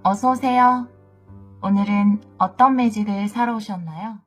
어서 오세요. 오늘은 어떤 매직을 사러 오셨나요?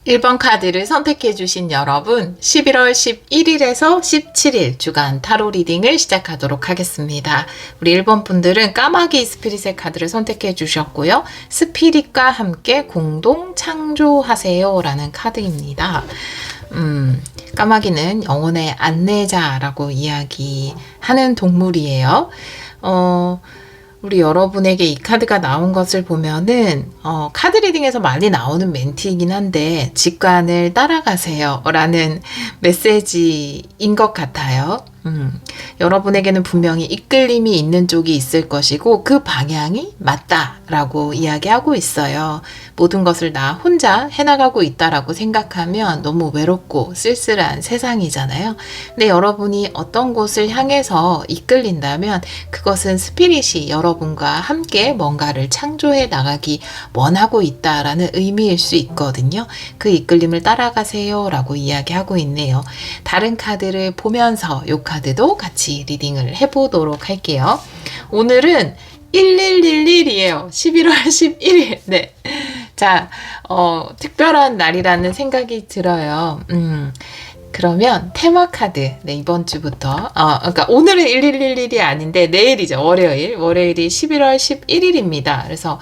일 번 카드를 선택해 주신 여러분, 11월 11일에서 17일 주간 타로 리딩을 시작하도록 하겠습니다. 우리 1번 분들은 까마귀 스피릿의 카드를 선택해 주셨고요. 스피릿과 함께 공동 창조하세요 라는 카드입니다. 까마귀는 영혼의 안내자라고 이야기하는 동물이에요. 우리 여러분에게 이 카드가 나온 것을 보면은 카드 리딩에서 많이 나오는 멘트이긴 한데 직관을 따라가세요 라는 메시지인 것 같아요. 여러분에게는 분명히 이끌림이 있는 쪽이 있을 것이고 그 방향이 맞다라고 이야기하고 있어요. 모든 것을 나 혼자 해나가고 있다라고 생각하면 너무 외롭고 쓸쓸한 세상이잖아요. 근데 여러분이 어떤 곳을 향해서 이끌린다면 그것은 스피릿이 여러분과 함께 뭔가를 창조해 나가기 원하고 있다라는 의미일 수 있거든요. 그 이끌림을 따라가세요 라고 이야기하고 있네요. 다른 카드를 보면서 이 카드도 같이 리딩을 해보도록 할게요. 오늘은 1111이에요. 11월 11일. 네. 자, 특별한 날이라는 생각이 들어요. 그러면 테마 카드, 네, 이번 주부터, 그러니까 오늘은 1111이 아닌데 내일이죠. 월요일이 11월 11일입니다. 그래서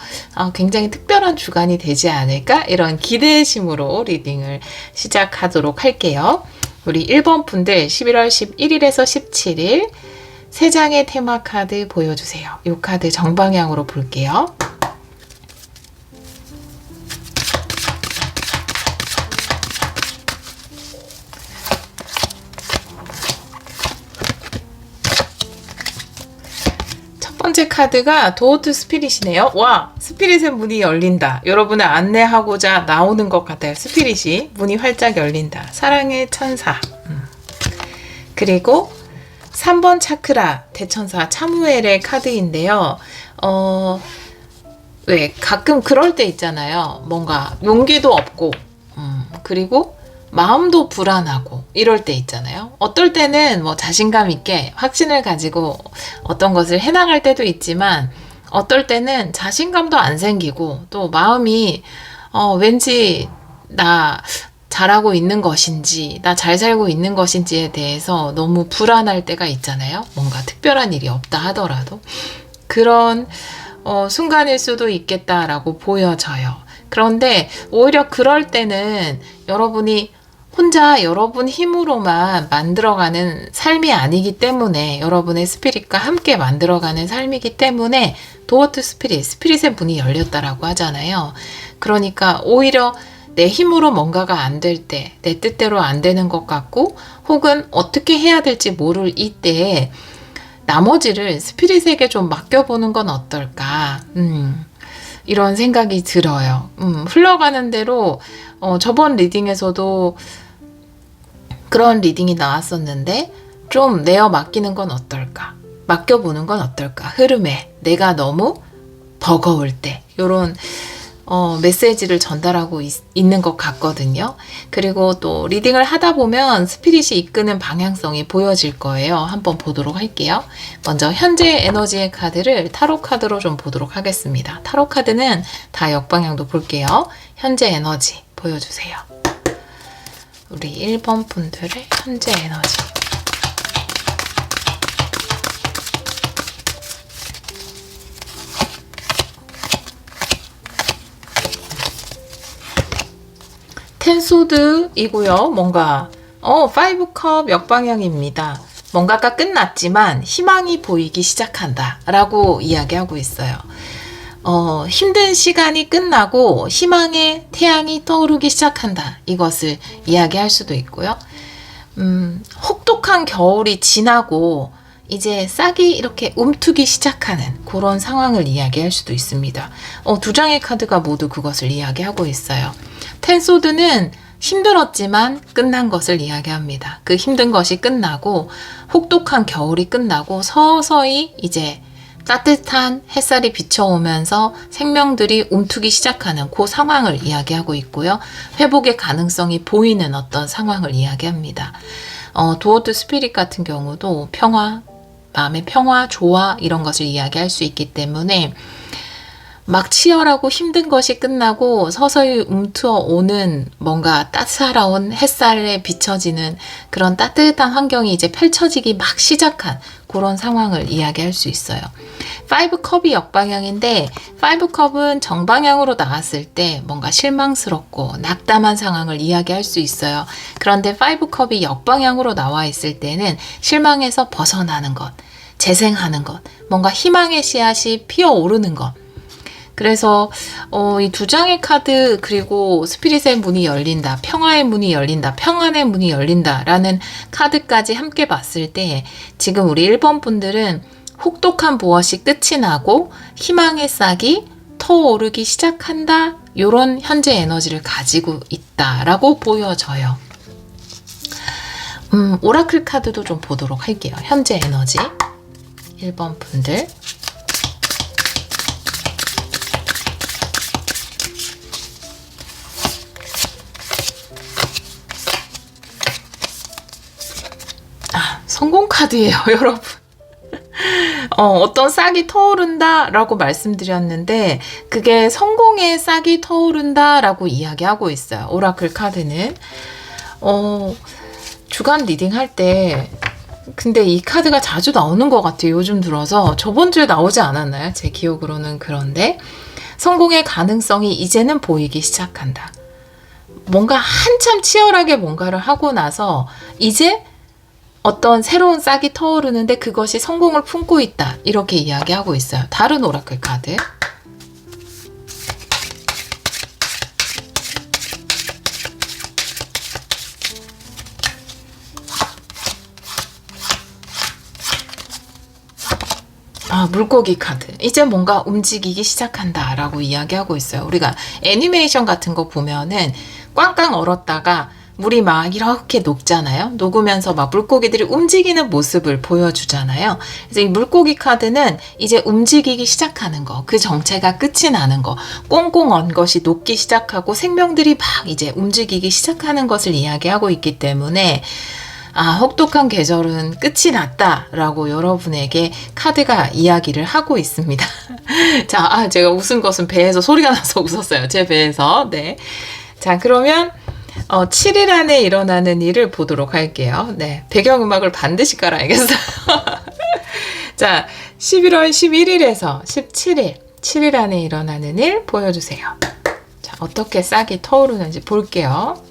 굉장히 특별한 주간이 되지 않을까? 이런 기대심으로 리딩을 시작하도록 할게요. 우리 1번 분들 11월 11일에서 17일 3장의 테마 카드 보여주세요. 이 카드 정방향으로 볼게요. 첫 번째 카드가 도어 투 스피릿이네요. 와, 스피릿의 문이 열린다. 여러분을 안내하고자 나오는 것 같아요. 스피릿이 문이 활짝 열린다. 사랑의 천사. 그리고 3번 차크라 대천사 차무엘의 카드인데요. 왜 가끔 그럴 때 있잖아요. 뭔가 용기도 없고 그리고 마음도 불안하고 이럴 때 있잖아요. 어떨 때는 뭐 자신감 있게 확신을 가지고 어떤 것을 해나갈 때도 있지만 어떨 때는 자신감도 안 생기고 또 마음이 왠지 나 잘하고 있는 것인지 나 잘 살고 있는 것인지에 대해서 너무 불안할 때가 있잖아요. 뭔가 특별한 일이 없다 하더라도 그런 순간일 수도 있겠다라고 보여져요. 그런데 오히려 그럴 때는 여러분이 혼자 여러분 힘으로만 만들어가는 삶이 아니기 때문에 여러분의 스피릿과 함께 만들어가는 삶이기 때문에 도어 투 스피릿의 문이 열렸다라고 하잖아요. 그러니까 오히려 내 힘으로 뭔가가 안 될 때, 내 뜻대로 안 되는 것 같고 혹은 어떻게 해야 될지 모를 이때에 나머지를 스피릿에게 좀 맡겨보는 건 어떨까? 이런 생각이 들어요. 흘러가는 대로 저번 리딩에서도 그런 리딩이 나왔었는데 좀 내어 맡기는 건 어떨까? 맡겨보는 건 어떨까? 흐름에 내가 너무 버거울 때 이런 메시지를 전달하고 있는 것 같거든요. 그리고 또 리딩을 하다 보면 스피릿이 이끄는 방향성이 보여질 거예요. 한번 보도록 할게요. 먼저 현재 에너지의 카드를 타로 카드로 좀 보도록 하겠습니다. 타로 카드는 다 역방향도 볼게요. 현재 에너지 보여주세요. 우리 1번 분들의 현재 에너지. 텐소드이고요. 뭔가 5컵 역방향입니다. 뭔가가 끝났지만 희망이 보이기 시작한다 라고 이야기하고 있어요. 힘든 시간이 끝나고 희망의 태양이 떠오르기 시작한다. 이것을 이야기할 수도 있고요. 혹독한 겨울이 지나고 이제 싹이 이렇게 움트기 시작하는 그런 상황을 이야기할 수도 있습니다. 두 장의 카드가 모두 그것을 이야기하고 있어요. 텐소드는 힘들었지만 끝난 것을 이야기합니다. 그 힘든 것이 끝나고 혹독한 겨울이 끝나고 서서히 이제 따뜻한 햇살이 비춰오면서 생명들이 움트기 시작하는 그 상황을 이야기하고 있고요. 회복의 가능성이 보이는 어떤 상황을 이야기합니다. 도어드 스피릿 같은 경우도 평화, 마음의 평화, 조화 이런 것을 이야기할 수 있기 때문에 막 치열하고 힘든 것이 끝나고 서서히 움트어 오는 뭔가 따스하라운 햇살에 비춰지는 그런 따뜻한 환경이 이제 펼쳐지기 막 시작한 그런 상황을 이야기할 수 있어요. 5컵이 역방향인데 5컵은 정방향으로 나왔을 때 뭔가 실망스럽고 낙담한 상황을 이야기할 수 있어요. 그런데 5컵이 역방향으로 나와 있을 때는 실망에서 벗어나는 것, 재생하는 것, 뭔가 희망의 씨앗이 피어오르는 것. 그래서 이 두 장의 카드 그리고 스피릿의 문이 열린다, 평화의 문이 열린다, 평안의 문이 열린다 라는 카드까지 함께 봤을 때 지금 우리 1번 분들은 혹독한 무엇이 끝이 나고 희망의 싹이 터오르기 시작한다 이런 현재 에너지를 가지고 있다라고 보여져요. 오라클 카드도 좀 보도록 할게요. 현재 에너지 1번 분들 성공 카드예요, 여러분. 어떤 싹이 터오른다 라고 말씀드렸는데 그게 성공의 싹이 터오른다 라고 이야기하고 있어요. 오라클 카드는 주간 리딩 할 때 근데 이 카드가 자주 나오는 것 같아요. 요즘 들어서 저번 주에 나오지 않았나요? 제 기억으로는. 그런데 성공의 가능성이 이제는 보이기 시작한다. 뭔가 한참 치열하게 뭔가를 하고 나서 이제 어떤 새로운 싹이 터오르는데 그것이 성공을 품고 있다. 이렇게 이야기하고 있어요. 다른 오라클 카드. 물고기 카드. 이제 뭔가 움직이기 시작한다 라고 이야기하고 있어요. 우리가 애니메이션 같은 거 보면은 꽝꽝 얼었다가 물이 막 이렇게 녹잖아요. 녹으면서 막 물고기들이 움직이는 모습을 보여주잖아요. 그래서 이 물고기 카드는 이제 움직이기 시작하는 거, 그 정체가 끝이 나는 거, 꽁꽁 언 것이 녹기 시작하고 생명들이 막 이제 움직이기 시작하는 것을 이야기하고 있기 때문에 혹독한 계절은 끝이 났다라고 여러분에게 카드가 이야기를 하고 있습니다. 자, 제가 웃은 것은 배에서 소리가 나서 웃었어요. 제 배에서. 네. 자, 그러면 7일 안에 일어나는 일을 보도록 할게요. 네. 배경음악을 반드시 깔아야겠어요. 자, 11월 11일에서 17일, 7일 안에 일어나는 일 보여주세요. 자, 어떻게 싹이 터오르는지 볼게요.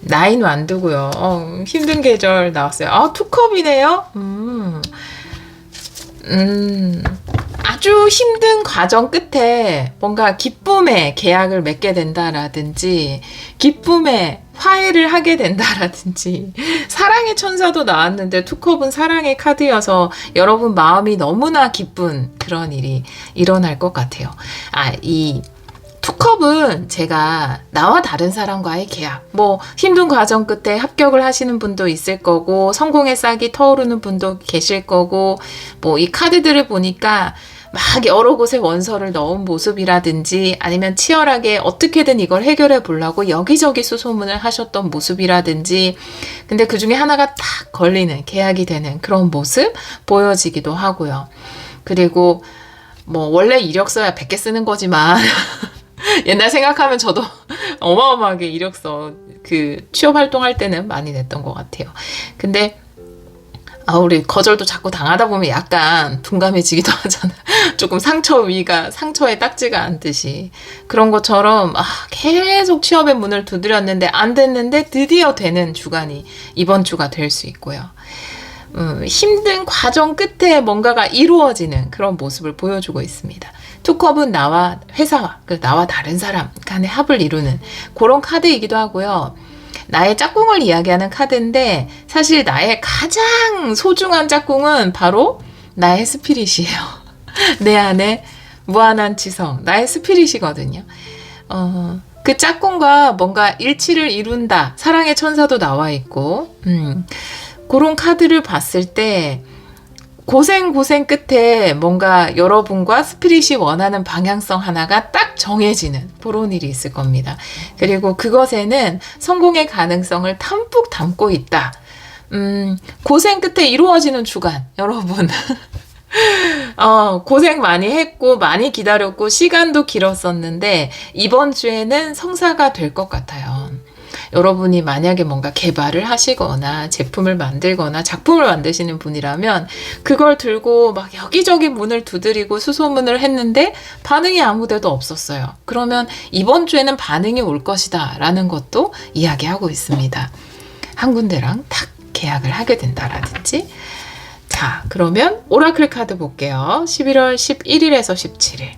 나인 완두고요. 힘든 계절 나왔어요. 투컵이네요. 아주 힘든 과정 끝에 뭔가 기쁨의 계약을 맺게 된다라든지 기쁨의 화해를 하게 된다라든지 사랑의 천사도 나왔는데 투컵은 사랑의 카드여서 여러분 마음이 너무나 기쁜 그런 일이 일어날 것 같아요. 이 투컵은 제가 나와 다른 사람과의 계약, 힘든 과정 끝에 합격을 하시는 분도 있을 거고 성공의 싹이 터오르는 분도 계실 거고 이 카드들을 보니까 막 여러 곳에 원서를 넣은 모습이라든지 아니면 치열하게 어떻게든 이걸 해결해 보려고 여기저기 수소문을 하셨던 모습이라든지 근데 그 중에 하나가 딱 걸리는 계약이 되는 그런 모습 보여지기도 하고요. 그리고 원래 이력서야 100개 쓰는 거지만 옛날 생각하면 저도 어마어마하게 이력서 취업 활동할 때는 많이 냈던 것 같아요. 근데 우리 거절도 자꾸 당하다 보면 약간 둔감해지기도 하잖아. 조금 상처 위가 상처에 딱지가 않듯이. 그런 것처럼, 계속 취업의 문을 두드렸는데 안 됐는데 드디어 되는 주간이 이번 주가 될 수 있고요. 힘든 과정 끝에 뭔가가 이루어지는 그런 모습을 보여주고 있습니다. 투컵은 나와 회사와 나와 다른 사람 간의 합을 이루는 그런 카드이기도 하고요. 나의 짝꿍을 이야기하는 카드인데 사실 나의 가장 소중한 짝꿍은 바로 나의 스피릿이에요. 내 안에 무한한 지성, 나의 스피릿이거든요. 그 짝꿍과 뭔가 일치를 이룬다. 사랑의 천사도 나와 있고 그런 카드를 봤을 때 고생 끝에 뭔가 여러분과 스피릿이 원하는 방향성 하나가 딱 정해지는 그런 일이 있을 겁니다. 그리고 그것에는 성공의 가능성을 담뿍 담고 있다. 고생 끝에 이루어지는 주간, 여러분. 고생 많이 했고, 많이 기다렸고, 시간도 길었었는데, 이번 주에는 성사가 될 것 같아요. 여러분이 만약에 뭔가 개발을 하시거나 제품을 만들거나 작품을 만드시는 분이라면 그걸 들고 막 여기저기 문을 두드리고 수소문을 했는데 반응이 아무 데도 없었어요. 그러면 이번 주에는 반응이 올 것이다 라는 것도 이야기하고 있습니다. 한 군데랑 딱 계약을 하게 된다라든지. 자, 그러면 오라클 카드 볼게요. 11월 11일에서 17일.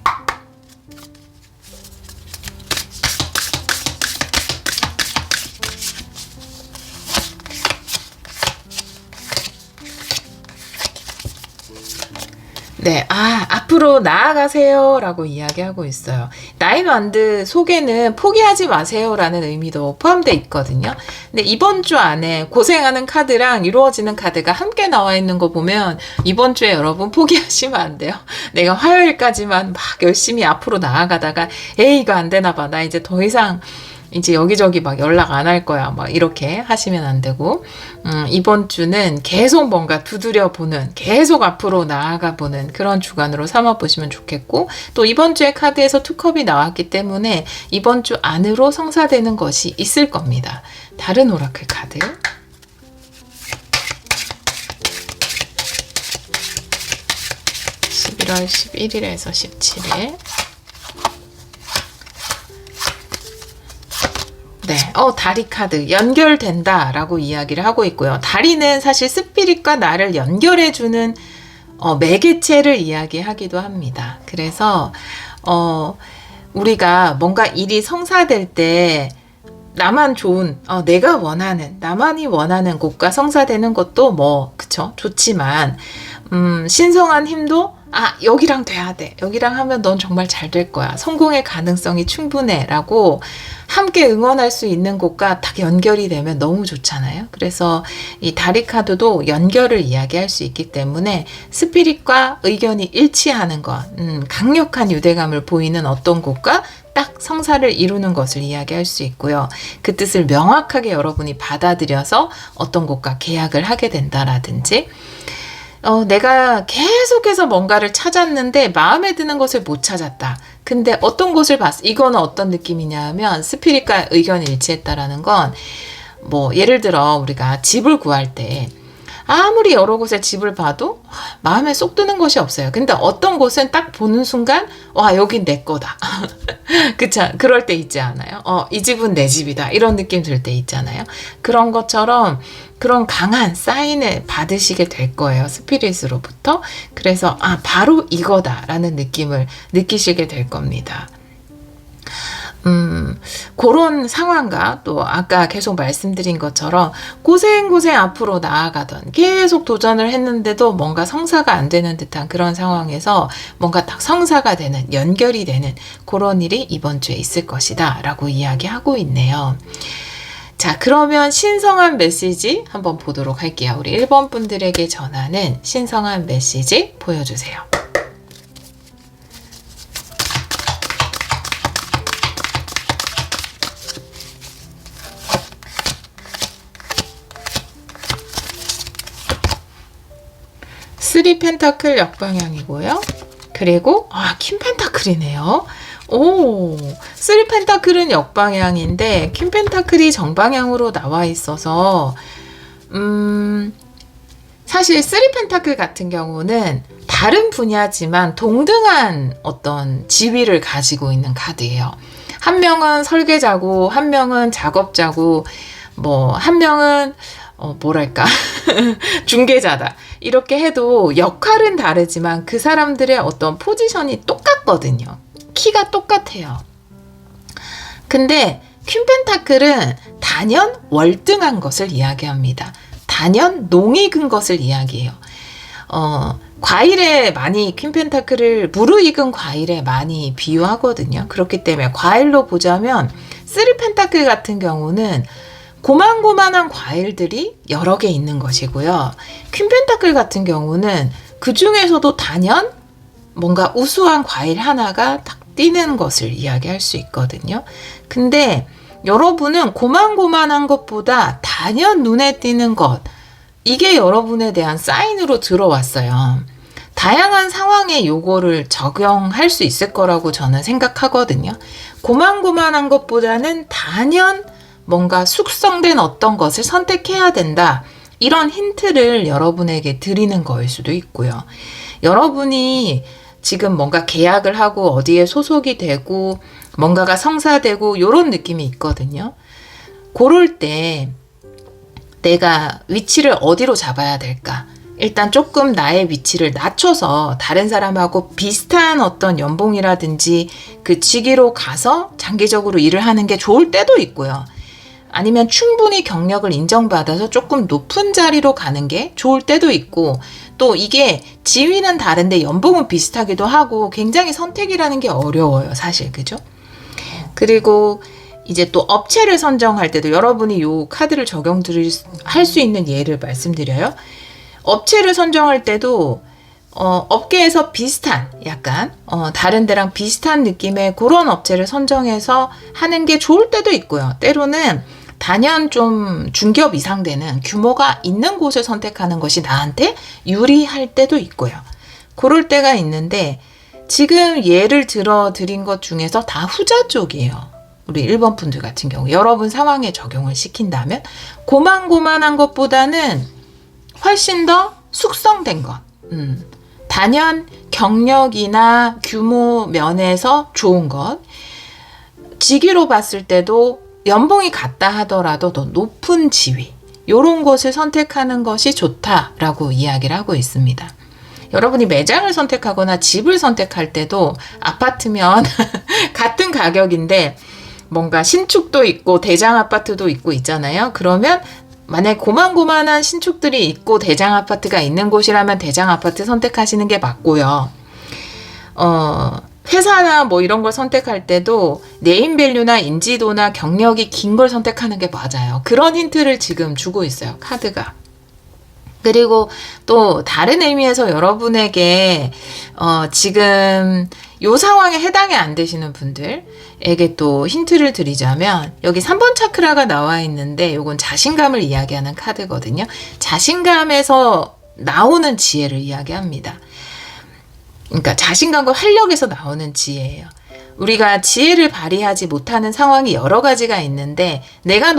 네, 앞으로 나아가세요 라고 이야기하고 있어요. 나인완드 속에는 포기하지 마세요 라는 의미도 포함되어 있거든요. 근데 이번 주 안에 고생하는 카드랑 이루어지는 카드가 함께 나와 있는 거 보면 이번 주에 여러분 포기하시면 안 돼요. 내가 화요일까지만 막 열심히 앞으로 나아가다가 에이 이거 안 되나 봐. 나 이제 더 이상 이제 여기저기 막 연락 안 할 거야. 막 이렇게 하시면 안 되고, 이번 주는 계속 뭔가 두드려 보는, 계속 앞으로 나아가 보는 그런 주간으로 삼아 보시면 좋겠고, 또 이번 주에 카드에서 투컵이 나왔기 때문에 이번 주 안으로 성사되는 것이 있을 겁니다. 다른 오라클 카드. (11월 11일에서 17일) 네, 다리 카드 연결된다 라고 이야기를 하고 있고요. 다리는 사실 스피릿과 나를 연결해주는 매개체를 이야기하기도 합니다. 그래서 우리가 뭔가 일이 성사될 때 나만 좋은, 내가 원하는, 나만이 원하는 곳과 성사되는 것도 그쵸? 좋지만, 신성한 힘도, 여기랑 돼야 돼. 여기랑 하면 넌 정말 잘 될 거야. 성공의 가능성이 충분해. 라고 함께 응원할 수 있는 곳과 딱 연결이 되면 너무 좋잖아요. 그래서 이 다리 카드도 연결을 이야기할 수 있기 때문에 스피릿과 의견이 일치하는 것, 강력한 유대감을 보이는 어떤 곳과 딱 성사를 이루는 것을 이야기할 수 있고요. 그 뜻을 명확하게 여러분이 받아들여서 어떤 곳과 계약을 하게 된다라든지, 내가 계속해서 뭔가를 찾았는데 마음에 드는 것을 못 찾았다. 근데 어떤 곳을 봤어? 이거는 어떤 느낌이냐 하면 스피릿과 의견이 일치했다라는 건 예를 들어 우리가 집을 구할 때 아무리 여러 곳에 집을 봐도 마음에 쏙 드는 것이 없어요. 근데 어떤 곳은 딱 보는 순간 와 여긴 내 거다. 그쵸? 그럴 때 있지 않아요? 이 집은 내 집이다. 이런 느낌 들 때 있잖아요. 그런 것처럼 그런 강한 사인을 받으시게 될 거예요. 스피릿으로부터. 그래서 바로 이거다라는 느낌을 느끼시게 될 겁니다. 그런 상황과 또 아까 계속 말씀드린 것처럼 고생 앞으로 나아가던 계속 도전을 했는데도 뭔가 성사가 안 되는 듯한 그런 상황에서 뭔가 딱 성사가 되는, 연결이 되는 그런 일이 이번 주에 있을 것이다 라고 이야기하고 있네요. 자, 그러면 신성한 메시지 한번 보도록 할게요. 우리 1번 분들에게 전하는 신성한 메시지 보여주세요. 쓰리 펜타클 역방향이고요. 그리고 퀸 펜타클이네요. 오, 쓰리 펜타클은 역방향인데 퀸 펜타클이 정방향으로 나와 있어서 사실 3펜타클 같은 경우는 다른 분야지만 동등한 어떤 지위를 가지고 있는 카드예요. 한 명은 설계자고, 한 명은 작업자고, 뭐, 한 명은, 뭐랄까, 중개자다. 이렇게 해도 역할은 다르지만 그 사람들의 어떤 포지션이 똑같거든요. 키가 똑같아요. 근데 퀸 펜타클은 단연 월등한 것을 이야기합니다. 단연 농익은 것을 이야기해요. 과일에 많이 퀸 펜타클을 무르익은 과일에 많이 비유하거든요. 그렇기 때문에 과일로 보자면 3 펜타클 같은 경우는 고만고만한 과일들이 여러 개 있는 것이고요. 퀸 펜타클 같은 경우는 그 중에서도 단연 뭔가 우수한 과일 하나가 딱 띄는 것을 이야기할 수 있거든요. 근데 여러분은 고만고만한 것보다 단연 눈에 띄는 것, 이게 여러분에 대한 사인으로 들어왔어요. 다양한 상황에 요거를 적용할 수 있을 거라고 저는 생각하거든요. 고만고만한 것보다는 단연 뭔가 숙성된 어떤 것을 선택해야 된다. 이런 힌트를 여러분에게 드리는 거일 수도 있고요. 여러분이 지금 뭔가 계약을 하고 어디에 소속이 되고 뭔가가 성사되고 이런 느낌이 있거든요. 그럴 때 내가 위치를 어디로 잡아야 될까? 일단 조금 나의 위치를 낮춰서 다른 사람하고 비슷한 어떤 연봉이라든지 그 직위로 가서 장기적으로 일을 하는 게 좋을 때도 있고요. 아니면 충분히 경력을 인정받아서 조금 높은 자리로 가는 게 좋을 때도 있고, 또 이게 지위는 다른데 연봉은 비슷하기도 하고 굉장히 선택이라는 게 어려워요, 사실. 그죠? 그리고 이제 또 업체를 선정할 때도 여러분이 요 카드를 할 수 있는 예를 말씀드려요. 업체를 선정할 때도 업계에서 비슷한 약간 다른 데랑 비슷한 느낌의 그런 업체를 선정해서 하는 게 좋을 때도 있고요. 때로는 단연 좀 중기업 이상 되는 규모가 있는 곳을 선택하는 것이 나한테 유리할 때도 있고요. 그럴 때가 있는데 지금 예를 들어 드린 것 중에서 다 후자 쪽이에요. 우리 1번 분들 같은 경우 여러분 상황에 적용을 시킨다면 고만고만한 것보다는 훨씬 더 숙성된 것, 단연 경력이나 규모 면에서 좋은 것, 직위로 봤을 때도 연봉이 같다 하더라도 더 높은 지위, 이런 것을 선택하는 것이 좋다라고 이야기를 하고 있습니다. 여러분이 매장을 선택하거나 집을 선택할 때도 아파트면 같은 가격인데 뭔가 신축도 있고 대장 아파트도 있고 있잖아요. 그러면 만약에 고만고만한 신축들이 있고 대장 아파트가 있는 곳이라면 대장 아파트 선택하시는 게 맞고요. 회사나 뭐 이런 걸 선택할 때도 네임밸류나 인지도나 경력이 긴 걸 선택하는 게 맞아요. 그런 힌트를 지금 주고 있어요, 카드가. 그리고 또 다른 의미에서 여러분에게 지금 요 상황에 해당이 안 되시는 분들에게 또 힌트를 드리자면 여기 3번 차크라가 나와 있는데 요건 자신감을 이야기하는 카드거든요. 자신감에서 나오는 지혜를 이야기합니다. 그러니까 자신감과 활력에서 나오는 지혜예요. 우리가 지혜를 발휘하지 못하는 상황이 여러 가지가 있는데 내가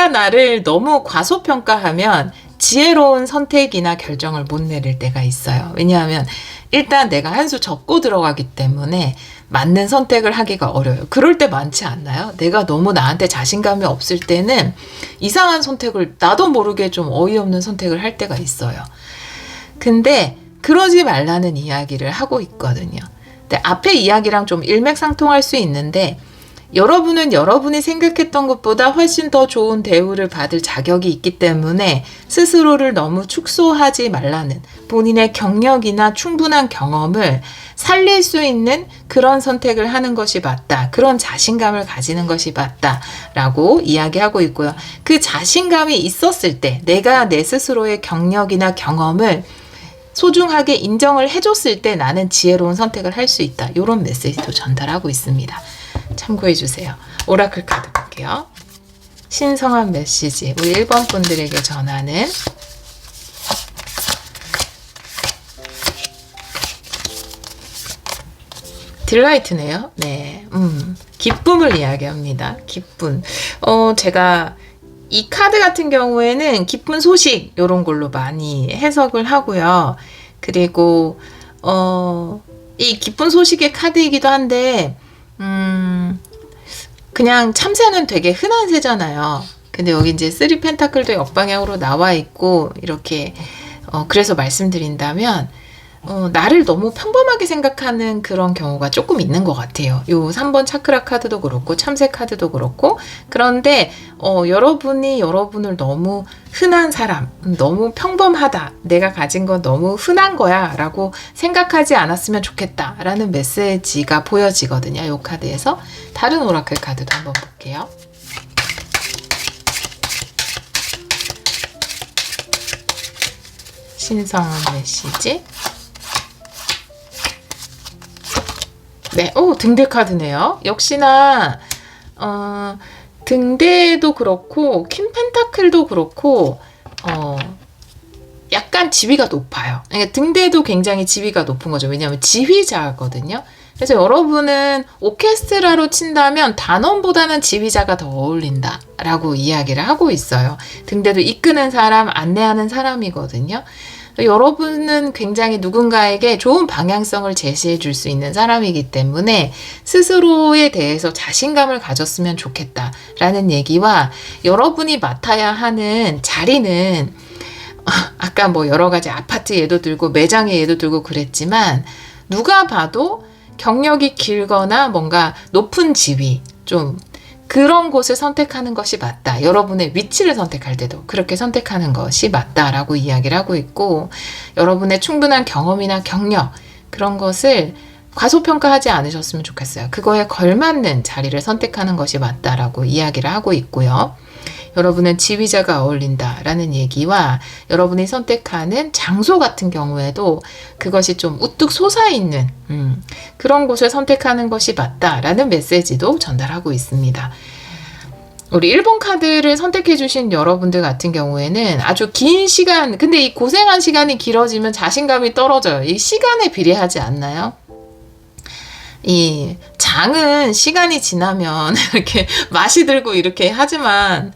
나를 너무 과소평가하면 지혜로운 선택이나 결정을 못 내릴 때가 있어요. 왜냐하면 일단 내가 한 수 접고 들어가기 때문에 맞는 선택을 하기가 어려워요. 그럴 때 많지 않나요? 내가 너무 나한테 자신감이 없을 때는 이상한 선택을 나도 모르게 좀 어이없는 선택을 할 때가 있어요. 근데 그러지 말라는 이야기를 하고 있거든요. 근데 앞에 이야기랑 좀 일맥상통할 수 있는데 여러분은 여러분이 생각했던 것보다 훨씬 더 좋은 대우를 받을 자격이 있기 때문에 스스로를 너무 축소하지 말라는, 본인의 경력이나 충분한 경험을 살릴 수 있는 그런 선택을 하는 것이 맞다. 그런 자신감을 가지는 것이 맞다라고 이야기하고 있고요. 그 자신감이 있었을 때 내가 내 스스로의 경력이나 경험을 소중하게 인정을 해줬을 때 나는 지혜로운 선택을 할 수 있다. 이런 메시지도 전달하고 있습니다. 참고해 주세요. 오라클 카드 볼게요. 신성한 메시지, 우리 1번 분들에게 전하는 딜라이트네요. 네, 기쁨을 이야기합니다. 기쁨. 제가 이 카드 같은 경우에는 기쁜 소식 이런 걸로 많이 해석을 하고요. 그리고 이 기쁜 소식의 카드이기도 한데 그냥 참새는 되게 흔한 새잖아요. 근데 여기 이제 3 펜타클도 역방향으로 나와 있고 이렇게 그래서 말씀드린다면 나를 너무 평범하게 생각하는 그런 경우가 조금 있는 것 같아요. 요 3번 차크라 카드도 그렇고 참새 카드도 그렇고 그런데 여러분이 여러분을 너무 흔한 사람, 너무 평범하다, 내가 가진 건 너무 흔한 거야 라고 생각하지 않았으면 좋겠다 라는 메시지가 보여지거든요. 요 카드에서. 다른 오라클 카드도 한번 볼게요. 신성한 메시지. 네, 등대 카드네요. 역시나 등대도 그렇고 퀸 펜타클도 그렇고 약간 지위가 높아요. 그러니까 등대도 굉장히 지위가 높은 거죠. 왜냐하면 지휘자거든요. 그래서 여러분은 오케스트라로 친다면 단원보다는 지휘자가 더 어울린다라고 이야기를 하고 있어요. 등대도 이끄는 사람, 안내하는 사람이거든요. 여러분은 굉장히 누군가에게 좋은 방향성을 제시해 줄 수 있는 사람이기 때문에 스스로에 대해서 자신감을 가졌으면 좋겠다라는 얘기와 여러분이 맡아야 하는 자리는 아까 뭐 여러 가지 아파트 예도 들고 매장의 예도 들고 그랬지만 누가 봐도 경력이 길거나 뭔가 높은 지위 좀 그런 곳을 선택하는 것이 맞다. 여러분의 위치를 선택할 때도 그렇게 선택하는 것이 맞다라고 이야기를 하고 있고 여러분의 충분한 경험이나 경력 그런 것을 과소평가하지 않으셨으면 좋겠어요. 그거에 걸맞는 자리를 선택하는 것이 맞다라고 이야기를 하고 있고요. 여러분은 지휘자가 어울린다라는 얘기와 여러분이 선택하는 장소 같은 경우에도 그것이 좀 우뚝 솟아있는 그런 곳을 선택하는 것이 맞다라는 메시지도 전달하고 있습니다. 우리 1번 카드를 선택해 주신 여러분들 같은 경우에는 아주 긴 시간, 근데 이 고생한 시간이 길어지면 자신감이 떨어져요. 이 시간에 비례하지 않나요? 이 장은 시간이 지나면 이렇게 맛이 들고 이렇게 하지만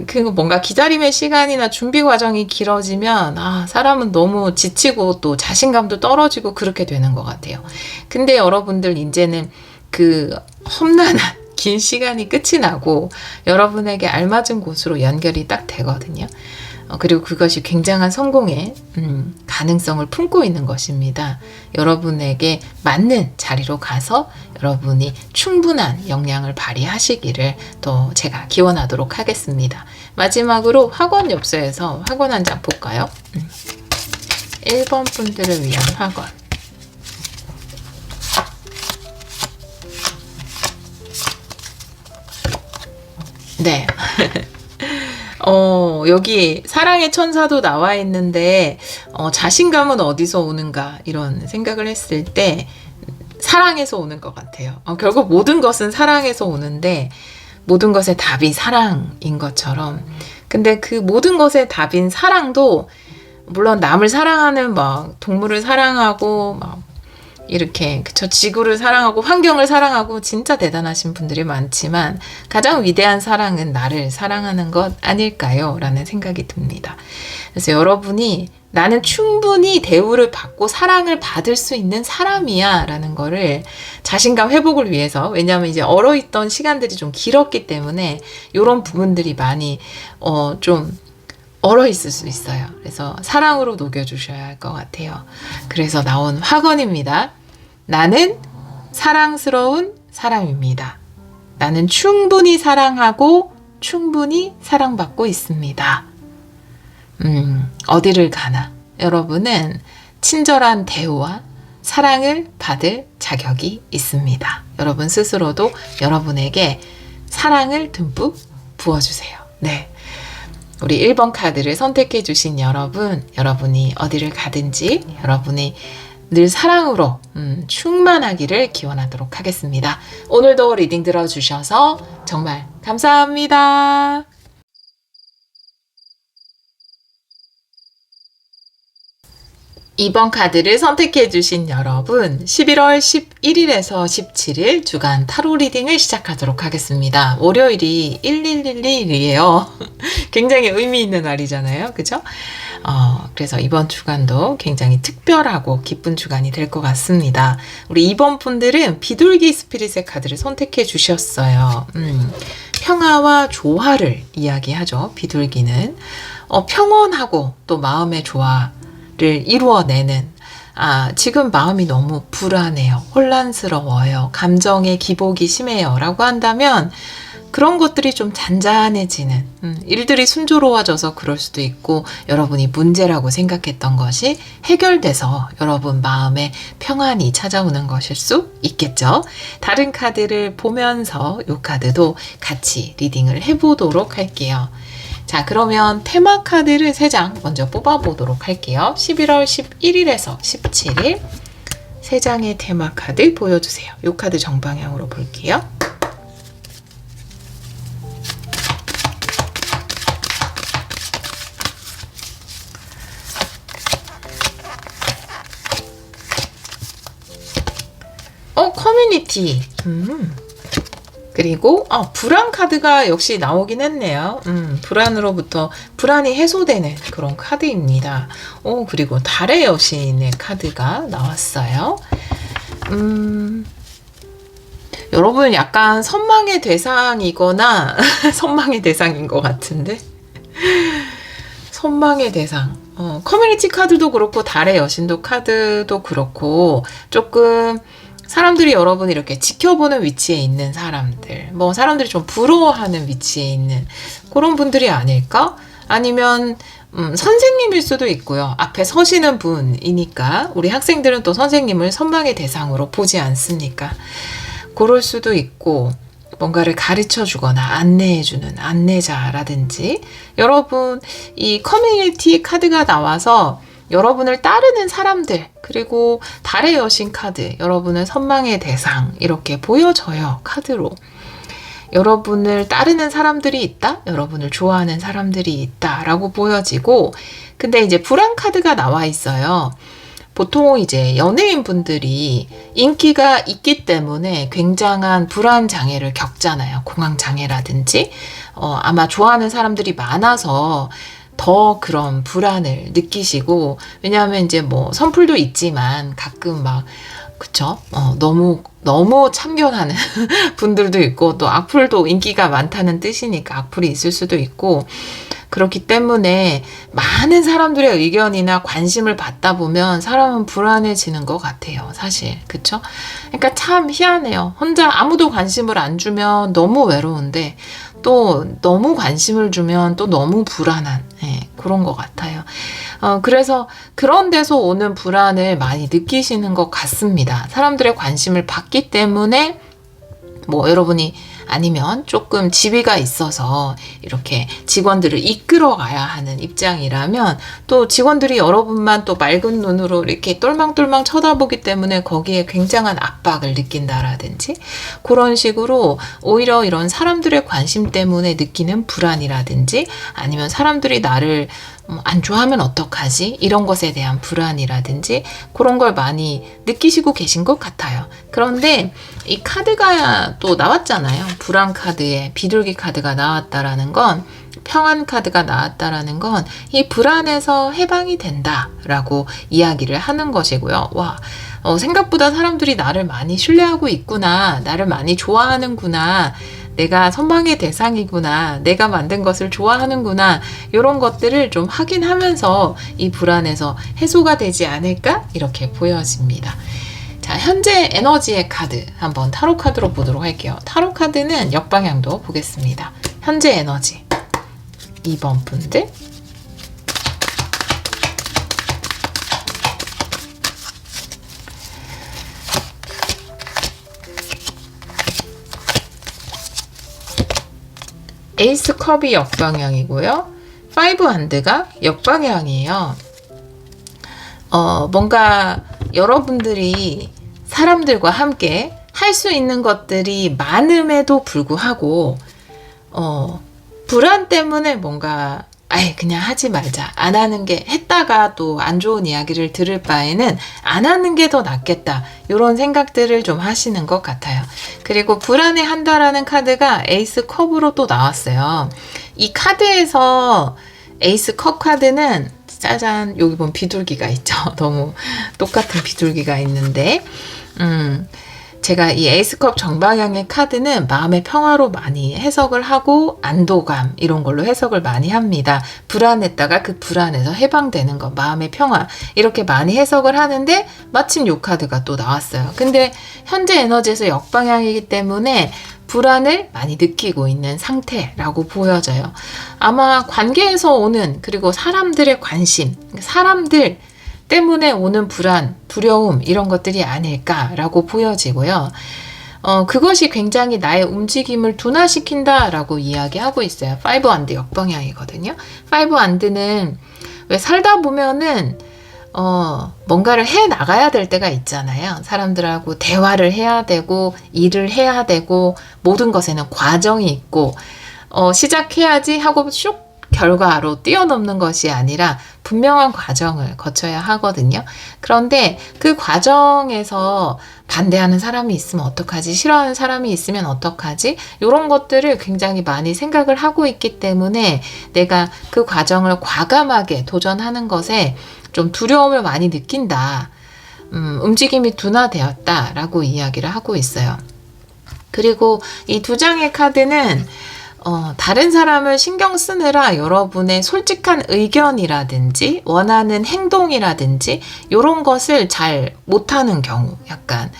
그 뭔가 기다림의 시간이나 준비 과정이 길어지면 사람은 너무 지치고 또 자신감도 떨어지고 그렇게 되는 것 같아요. 근데 여러분들 이제는 그 험난한 긴 시간이 끝이 나고 여러분에게 알맞은 곳으로 연결이 딱 되거든요. 그리고 그것이 굉장한 성공의 가능성을 품고 있는 것입니다. 여러분에게 맞는 자리로 가서 여러분이 충분한 역량을 발휘하시기를 또 제가 기원하도록 하겠습니다. 마지막으로 학원 엽서에서 학원 한 장 볼까요? 1번 분들을 위한 학원. 네. 여기 사랑의 천사도 나와 있는데 자신감은 어디서 오는가 이런 생각을 했을 때 사랑에서 오는 것 같아요. 결국 모든 것은 사랑에서 오는데 모든 것의 답이 사랑인 것처럼 근데 그 모든 것의 답인 사랑도 물론 남을 사랑하는 막 동물을 사랑하고 막 이렇게 그쵸 지구를 사랑하고 환경을 사랑하고 진짜 대단하신 분들이 많지만 가장 위대한 사랑은 나를 사랑하는 것 아닐까요? 라는 생각이 듭니다. 그래서 여러분이 나는 충분히 대우를 받고 사랑을 받을 수 있는 사람이야 라는 거를 자신감 회복을 위해서 왜냐하면 이제 얼어있던 시간들이 좀 길었기 때문에 이런 부분들이 많이 좀 얼어 있을 수 있어요. 그래서 사랑으로 녹여주셔야 할 것 같아요. 그래서 나온 확언입니다. 나는 사랑스러운 사람입니다. 나는 충분히 사랑하고 충분히 사랑받고 있습니다. 어디를 가나 여러분은 친절한 대우와 사랑을 받을 자격이 있습니다. 여러분 스스로도 여러분에게 사랑을 듬뿍 부어주세요. 네. 우리 1번 카드를 선택해 주신 여러분, 여러분이 어디를 가든지 여러분이 늘 사랑으로 충만하기를 기원하도록 하겠습니다. 오늘도 리딩 들어주셔서 정말 감사합니다. 2번 카드를 선택해 주신 여러분, 11월 11일에서 17일 주간 타로 리딩을 시작하도록 하겠습니다. 월요일이 1111이에요. 굉장히 의미 있는 날이잖아요. 그죠? 그래서 이번 주간도 굉장히 특별하고 기쁜 주간이 될 것 같습니다. 우리 2번 분들은 비둘기 스피릿의 카드를 선택해 주셨어요. 평화와 조화를 이야기하죠. 비둘기는. 평온하고 또 마음의 조화 를 이루어내는 지금 마음이 너무 불안해요. 혼란스러워요. 감정의 기복이 심해요. 라고 한다면 그런 것들이 좀 잔잔해지는 일들이 순조로워져서 그럴 수도 있고 여러분이 문제라고 생각했던 것이 해결돼서 여러분 마음에 평안이 찾아오는 것일 수 있겠죠. 다른 카드를 보면서 이 카드도 같이 리딩을 해보도록 할게요. 자, 그러면 테마 카드를 3장 먼저 뽑아보도록 할게요. 11월 11일에서 17일 3장의 테마 카드 보여주세요. 이 카드 정방향으로 볼게요. 커뮤니티. 그리고 불안 카드가 역시 나오긴 했네요. 불안으로부터 불안이 해소되는 그런 카드입니다. 그리고 달의 여신의 카드가 나왔어요. 여러분 약간 선망의 대상이거나 선망의 대상인 것 같은데 선망의 대상. 커뮤니티 카드도 그렇고 달의 여신도 카드도 그렇고 조금 사람들이 여러분 이렇게 지켜보는 위치에 있는 사람들, 뭐 사람들이 좀 부러워하는 위치에 있는 그런 분들이 아닐까? 아니면 선생님일 수도 있고요. 앞에 서시는 분이니까 우리 학생들은 또 선생님을 선망의 대상으로 보지 않습니까? 그럴 수도 있고 뭔가를 가르쳐 주거나 안내해 주는 안내자라든지 여러분 이 커뮤니티 카드가 나와서 여러분을 따르는 사람들 그리고 달의 여신 카드 여러분은 선망의 대상 이렇게 보여져요. 카드로 여러분을 따르는 사람들이 있다 여러분을 좋아하는 사람들이 있다 라고 보여지고 근데 이제 불안 카드가 나와 있어요. 보통 이제 연예인 분들이 인기가 있기 때문에 굉장한 불안 장애를 겪잖아요. 공황 장애라든지 아마 좋아하는 사람들이 많아서 더 그런 불안을 느끼시고 왜냐하면 이제 뭐 선풀도 있지만 가끔 막 그쵸? 너무 참견하는 분들도 있고 또 악플도 인기가 많다는 뜻이니까 악플이 있을 수도 있고 그렇기 때문에 많은 사람들의 의견이나 관심을 받다 보면 사람은 불안해지는 것 같아요. 사실. 그쵸? 그러니까 참 희한해요. 혼자 아무도 관심을 안 주면 너무 외로운데 또 너무 관심을 주면 또 너무 불안한 그런 것 같아요. 그래서 그런 데서 오는 불안을 많이 느끼시는 것 같습니다. 사람들의 관심을 받기 때문에 뭐 여러분이 아니면 조금 지위가 있어서 이렇게 직원들을 이끌어 가야 하는 입장이라면 또 직원들이 여러분만 또 맑은 눈으로 이렇게 똘망똘망 쳐다보기 때문에 거기에 굉장한 압박을 느낀다라든지 그런 식으로 오히려 이런 사람들의 관심 때문에 느끼는 불안이라든지 아니면 사람들이 나를 안 좋아하면 어떡하지? 이런 것에 대한 불안이라든지 그런 걸 많이 느끼시고 계신 것 같아요. 그런데 이 카드가 또 나왔잖아요. 불안 카드에 비둘기 카드가 나왔다라는 건 평안 카드가 나왔다라는 건 이 불안에서 해방이 된다라고 이야기를 하는 것이고요. 와, 생각보다 사람들이 나를 많이 신뢰하고 있구나. 나를 많이 좋아하는구나. 내가 선망의 대상이구나. 내가 만든 것을 좋아하는구나. 이런 것들을 좀 확인하면서 이 불안에서 해소가 되지 않을까? 이렇게 보여집니다. 자, 현재 에너지의 카드 한번 타로 카드로 보도록 할게요. 타로 카드는 역방향도 보겠습니다. 현재 에너지 2번 분들 에이스 컵이 역방향이고요. 5 한드가 역방향이에요. 뭔가 여러분들이 사람들과 함께 할 수 있는 것들이 많음에도 불구하고 불안 때문에 뭔가 아예 그냥 하지 말자. 안 하는 게 했다가 또 안 좋은 이야기를 들을 바에는 안 하는 게 더 낫겠다. 이런 생각들을 좀 하시는 것 같아요. 그리고 불안해한다라는 카드가 에이스 컵으로 또 나왔어요. 이 카드에서 에이스 컵 카드는 짜잔, 여기 보면 비둘기가 있죠. 너무 똑같은 비둘기가 있는데 제가 이 에이스컵 정방향의 카드는 마음의 평화로 많이 해석을 하고 안도감 이런 걸로 해석을 많이 합니다. 불안했다가 그 불안에서 해방되는 것, 마음의 평화 이렇게 많이 해석을 하는데 마침 이 카드가 또 나왔어요. 근데 현재 에너지에서 역방향이기 때문에 불안을 많이 느끼고 있는 상태라고 보여져요. 아마 관계에서 오는 그리고 사람들의 관심, 사람들 때문에 오는 불안, 두려움 이런 것들이 아닐까라고 보여지고요. 그것이 굉장히 나의 움직임을 둔화시킨다라고 이야기하고 있어요. 5 안드 역방향이거든요. 5 안드는 왜 살다 보면은 뭔가를 해 나가야 될 때가 있잖아요. 사람들하고 대화를 해야 되고 일을 해야 되고 모든 것에는 과정이 있고 시작해야지 하고 슉 결과로 뛰어넘는 것이 아니라 분명한 과정을 거쳐야 하거든요. 그런데 그 과정에서 반대하는 사람이 있으면 어떡하지? 싫어하는 사람이 있으면 어떡하지? 이런 것들을 굉장히 많이 생각을 하고 있기 때문에 내가 그 과정을 과감하게 도전하는 것에 좀 두려움을 많이 느낀다. 움직임이 둔화되었다라고 이야기를 하고 있어요. 그리고 이 두 장의 카드는 다른 사람을 신경 쓰느라 여러분의 솔직한 의견이라든지 원하는 행동이라든지 이런 것을 잘 못하는 경우 약간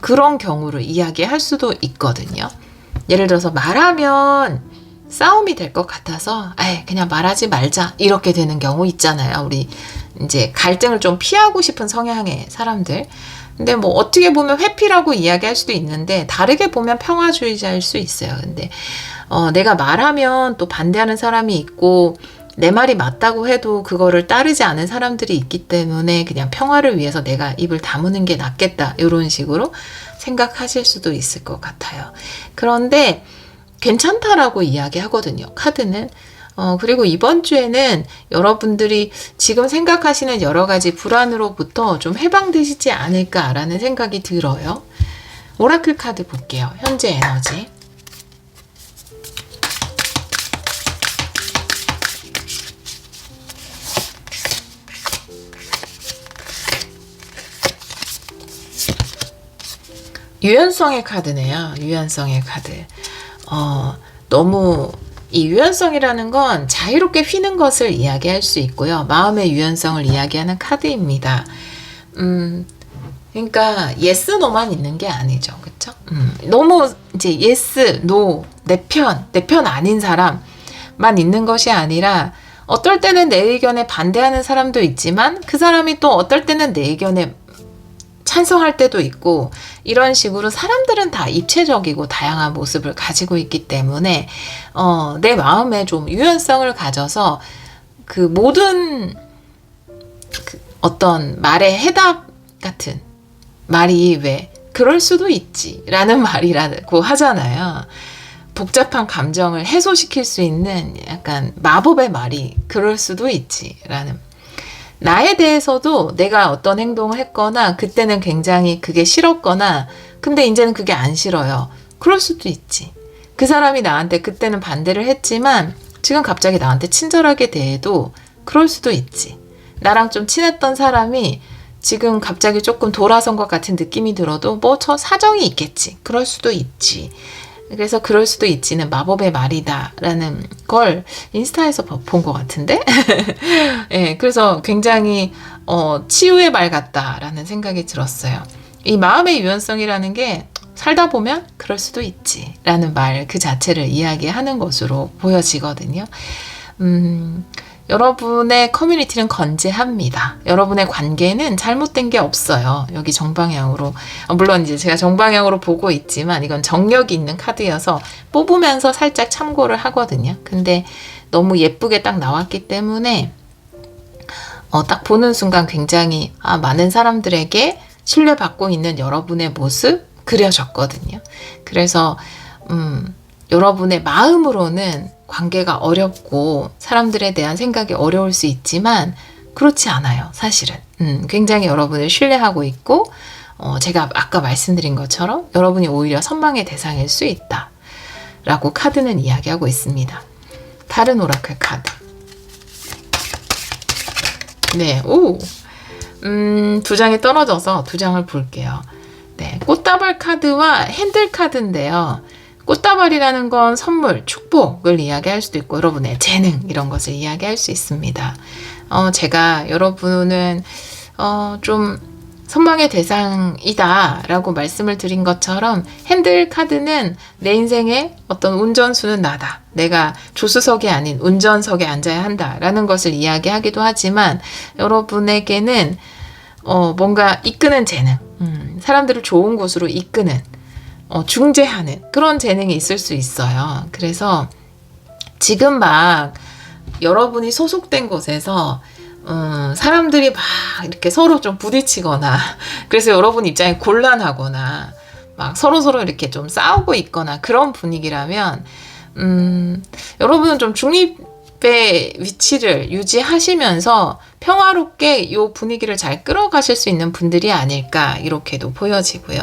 그런 경우를 이야기할 수도 있거든요. 예를 들어서 말하면 싸움이 될 것 같아서 그냥 말하지 말자 이렇게 되는 경우 있잖아요. 우리 이제 갈등을 좀 피하고 싶은 성향의 사람들. 근데 뭐 어떻게 보면 회피라고 이야기할 수도 있는데 다르게 보면 평화주의자일 수 있어요. 근데 내가 말하면 또 반대하는 사람이 있고 내 말이 맞다고 해도 그거를 따르지 않은 사람들이 있기 때문에 그냥 평화를 위해서 내가 입을 다무는 게 낫겠다 이런 식으로 생각하실 수도 있을 것 같아요. 그런데 괜찮다라고 이야기하거든요. 카드는. 그리고 이번 주에는 여러분들이 지금 생각하시는 여러 가지 불안으로부터 좀 해방되시지 않을까라는 생각이 들어요. 오라클 카드 볼게요. 현재 에너지. 유연성의 카드네요. 유연성의 카드. 너무 이 유연성이라는 건 자유롭게 휘는 것을 이야기할 수 있고요. 마음의 유연성을 이야기하는 카드입니다. 그러니까 yes, no만 있는 게 아니죠. 그쵸? 너무 이제 yes, no, 내 편 아닌 사람만 있는 것이 아니라 어떨 때는 내 의견에 반대하는 사람도 있지만 그 사람이 또 어떨 때는 내 의견에 찬성할 때도 있고 이런 식으로 사람들은 다 입체적이고 다양한 모습을 가지고 있기 때문에 내 마음에 좀 유연성을 가져서 그 모든 어떤 말의 해답 같은 말이 왜 그럴 수도 있지 라는 말이라고 하잖아요. 복잡한 감정을 해소시킬 수 있는 약간 마법의 말이 그럴 수도 있지 라는 나에 대해서도 내가 어떤 행동을 했거나 그때는 굉장히 그게 싫었거나 근데 이제는 그게 안 싫어요. 그럴 수도 있지. 그 사람이 나한테 그때는 반대를 했지만 지금 갑자기 나한테 친절하게 대해도 그럴 수도 있지. 나랑 좀 친했던 사람이 지금 갑자기 조금 돌아선 것 같은 느낌이 들어도 뭐 저 사정이 있겠지. 그럴 수도 있지. 그래서 그럴 수도 있지는 마법의 말이다 라는 걸 인스타에서 본 것 같은데 네, 그래서 굉장히 치유의 말 같다라는 생각이 들었어요. 이 마음의 유연성이라는 게 살다 보면 그럴 수도 있지 라는 말 그 자체를 이야기하는 것으로 보여지거든요. 여러분의 커뮤니티는 건재합니다. 여러분의 관계는 잘못된 게 없어요. 여기 정방향으로. 물론 이제 제가 정방향으로 보고 있지만 이건 정력이 있는 카드여서 뽑으면서 살짝 참고를 하거든요. 근데 너무 예쁘게 딱 나왔기 때문에 딱 보는 순간 굉장히 많은 사람들에게 신뢰받고 있는 여러분의 모습 그려졌거든요. 그래서 여러분의 마음으로는 관계가 어렵고 사람들에 대한 생각이 어려울 수 있지만 그렇지 않아요. 사실은. 굉장히 여러분을 신뢰하고 있고 제가 아까 말씀드린 것처럼 여러분이 오히려 선망의 대상일 수 있다. 라고 카드는 이야기하고 있습니다. 다른 오라클 카드. 네, 오! 두 장이 떨어져서 두 장을 볼게요. 네, 꽃다발 카드와 핸들 카드인데요. 꽃다발이라는 건 선물, 축복을 이야기할 수도 있고 여러분의 재능 이런 것을 이야기할 수 있습니다. 제가 여러분은 좀 선망의 대상이다 라고 말씀을 드린 것처럼 핸들 카드는 내 인생의 어떤 운전수는 나다. 내가 조수석이 아닌 운전석에 앉아야 한다 라는 것을 이야기하기도 하지만 여러분에게는 뭔가 이끄는 재능, 사람들을 좋은 곳으로 이끄는 중재하는 그런 재능이 있을 수 있어요. 그래서 지금 막 여러분이 소속된 곳에서 사람들이 막 이렇게 서로 좀 부딪히거나 그래서 여러분 입장이 곤란하거나 막 서로서로 이렇게 좀 싸우고 있거나 그런 분위기라면 여러분은 좀 중립의 위치를 유지하시면서 평화롭게 이 분위기를 잘 끌어가실 수 있는 분들이 아닐까 이렇게도 보여지고요.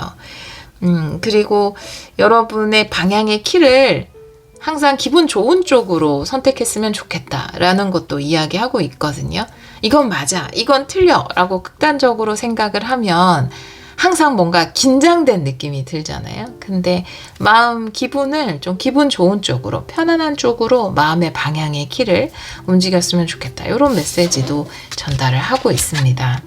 그리고 여러분의 방향의 키를 항상 기분 좋은 쪽으로 선택했으면 좋겠다라는 것도 이야기하고 있거든요. 이건 맞아, 이건 틀려 라고 극단적으로 생각을 하면 항상 뭔가 긴장된 느낌이 들잖아요. 근데 마음 기분을 좀 기분 좋은 쪽으로 편안한 쪽으로 마음의 방향의 키를 움직였으면 좋겠다. 이런 메시지도 전달을 하고 있습니다.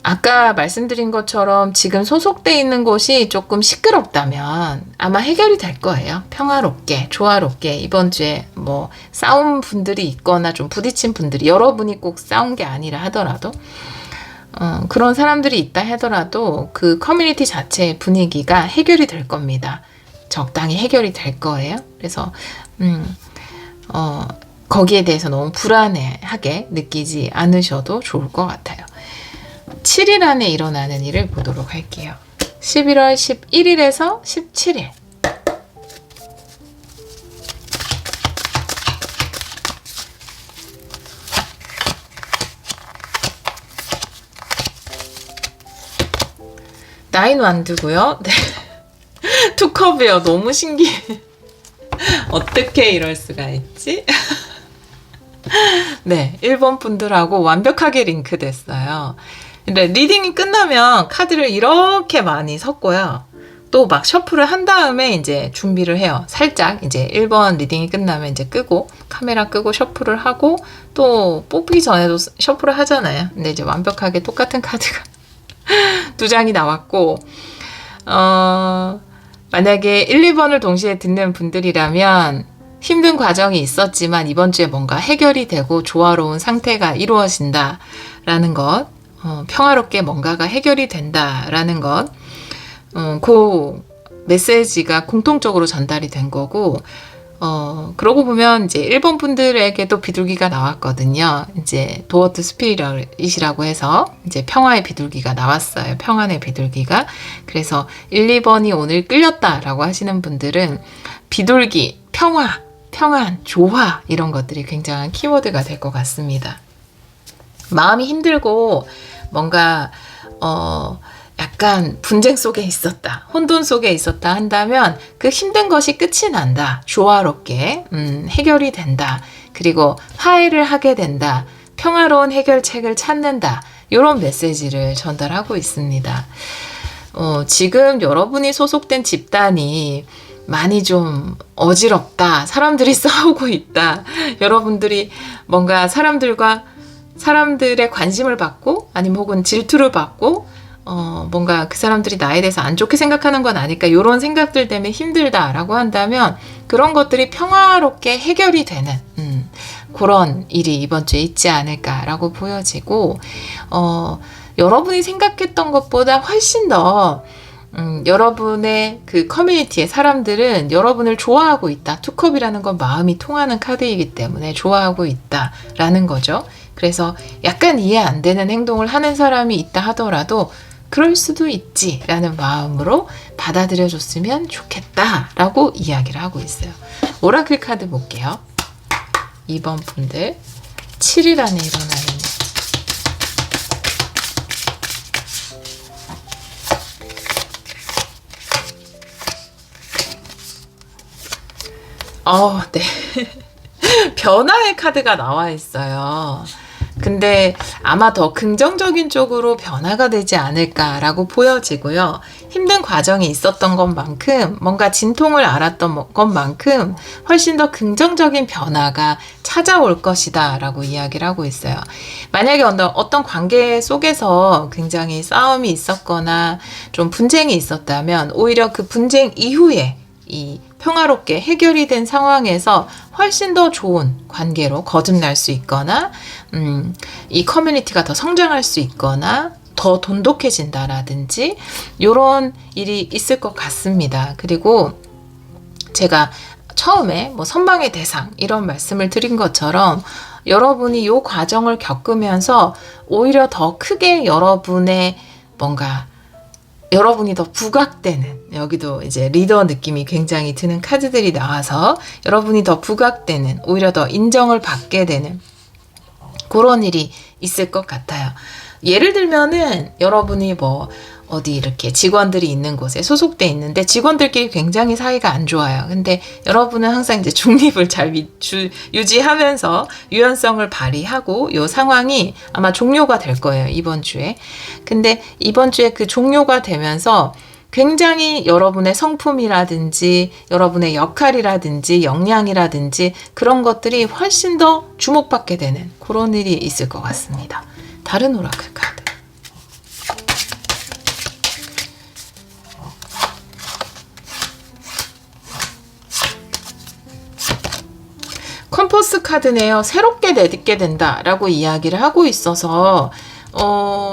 아까 말씀드린 것처럼 지금 소속돼 있는 곳이 조금 시끄럽다면 아마 해결이 될 거예요. 평화롭게, 조화롭게 이번 주에 뭐 싸운 분들이 있거나 좀 부딪힌 분들이 여러분이 꼭 싸운 게 아니라 하더라도 그런 사람들이 있다 하더라도 그 커뮤니티 자체의 분위기가 해결이 될 겁니다. 적당히 해결이 될 거예요. 그래서 거기에 대해서 너무 불안해하게 느끼지 않으셔도 좋을 것 같아요. 7일 안에 일어나는 일을 보도록 할게요. 11월 11일에서 17일. 나인 완두고요. 네. 투컵이에요. 너무 신기해. 어떻게 이럴 수가 있지? 네, 1번 분들하고 완벽하게 링크 됐어요. 근데 리딩이 끝나면 카드를 이렇게 많이 섞고요. 또 막 셔플을 한 다음에 이제 준비를 해요. 살짝 이제 1번 리딩이 끝나면 이제 끄고 카메라 끄고 셔플을 하고 또 뽑기 전에도 셔플을 하잖아요. 근데 이제 완벽하게 똑같은 카드가 두 장이 나왔고 만약에 1, 2번을 동시에 듣는 분들이라면 힘든 과정이 있었지만 이번 주에 뭔가 해결이 되고 조화로운 상태가 이루어진다라는 것, 평화롭게 뭔가가 해결이 된다라는 것, 그 메시지가 공통적으로 전달이 된 거고, 그러고 보면 이제 1번 분들에게도 비둘기가 나왔거든요. 이제 도어트 스피릿이라고 해서 이제 평화의 비둘기가 나왔어요. 평안의 비둘기가. 그래서 1, 2번이 오늘 끌렸다라고 하시는 분들은 비둘기, 평화, 평안, 조화 이런 것들이 굉장한 키워드가 될 것 같습니다. 마음이 힘들고 뭔가 약간 분쟁 속에 있었다, 혼돈 속에 있었다 한다면 그 힘든 것이 끝이 난다, 조화롭게 해결이 된다, 그리고 화해를 하게 된다, 평화로운 해결책을 찾는다, 이런 메시지를 전달하고 있습니다. 지금 여러분이 소속된 집단이 많이 좀 어지럽다, 사람들이 싸우고 있다, 여러분들이 뭔가 사람들의 관심을 받고 아니면 혹은 질투를 받고 뭔가 그 사람들이 나에 대해서 안 좋게 생각하는 건 아닐까, 이런 생각들 때문에 힘들다라고 한다면 그런 것들이 평화롭게 해결이 되는 그런 일이 이번 주에 있지 않을까라고 보여지고, 여러분이 생각했던 것보다 훨씬 더 여러분의 그 커뮤니티의 사람들은 여러분을 좋아하고 있다. 투컵이라는 건 마음이 통하는 카드이기 때문에 좋아하고 있다라는 거죠. 그래서 약간 이해 안 되는 행동을 하는 사람이 있다 하더라도 그럴 수도 있지 라는 마음으로 받아들여 줬으면 좋겠다 라고 이야기를 하고 있어요. 오라클 카드 볼게요. 2번 분들 7일 안에 일어나는 네. 변화의 카드가 나와 있어요. 근데 아마 더 긍정적인 쪽으로 변화가 되지 않을까라고 보여지고요. 힘든 과정이 있었던 것만큼 뭔가 진통을 앓았던 것만큼 훨씬 더 긍정적인 변화가 찾아올 것이다 라고 이야기를 하고 있어요. 만약에 어떤 관계 속에서 굉장히 싸움이 있었거나 좀 분쟁이 있었다면 오히려 그 분쟁 이후에 이 평화롭게 해결이 된 상황에서 훨씬 더 좋은 관계로 거듭날 수 있거나 이 커뮤니티가 더 성장할 수 있거나 더 돈독해진다라든지 이런 일이 있을 것 같습니다. 그리고 제가 처음에 뭐 선망의 대상 이런 말씀을 드린 것처럼 여러분이 이 과정을 겪으면서 오히려 더 크게 여러분의 뭔가 여러분이 더 부각되는, 여기도 이제 리더 느낌이 굉장히 드는 카드들이 나와서 여러분이 더 부각되는, 오히려 더 인정을 받게 되는 그런 일이 있을 것 같아요. 예를 들면은 여러분이 뭐 어디 이렇게 직원들이 있는 곳에 소속돼 있는데 직원들끼리 굉장히 사이가 안 좋아요. 근데 여러분은 항상 이제 중립을 잘 유지하면서 유연성을 발휘하고 이 상황이 아마 종료가 될 거예요. 이번 주에. 근데 이번 주에 그 종료가 되면서 굉장히 여러분의 성품이라든지 여러분의 역할이라든지 역량이라든지 그런 것들이 훨씬 더 주목받게 되는 그런 일이 있을 것 같습니다. 다른 오라클 카드. 컴퍼스 카드네요. 새롭게 내딛게 된다라고 이야기를 하고 있어서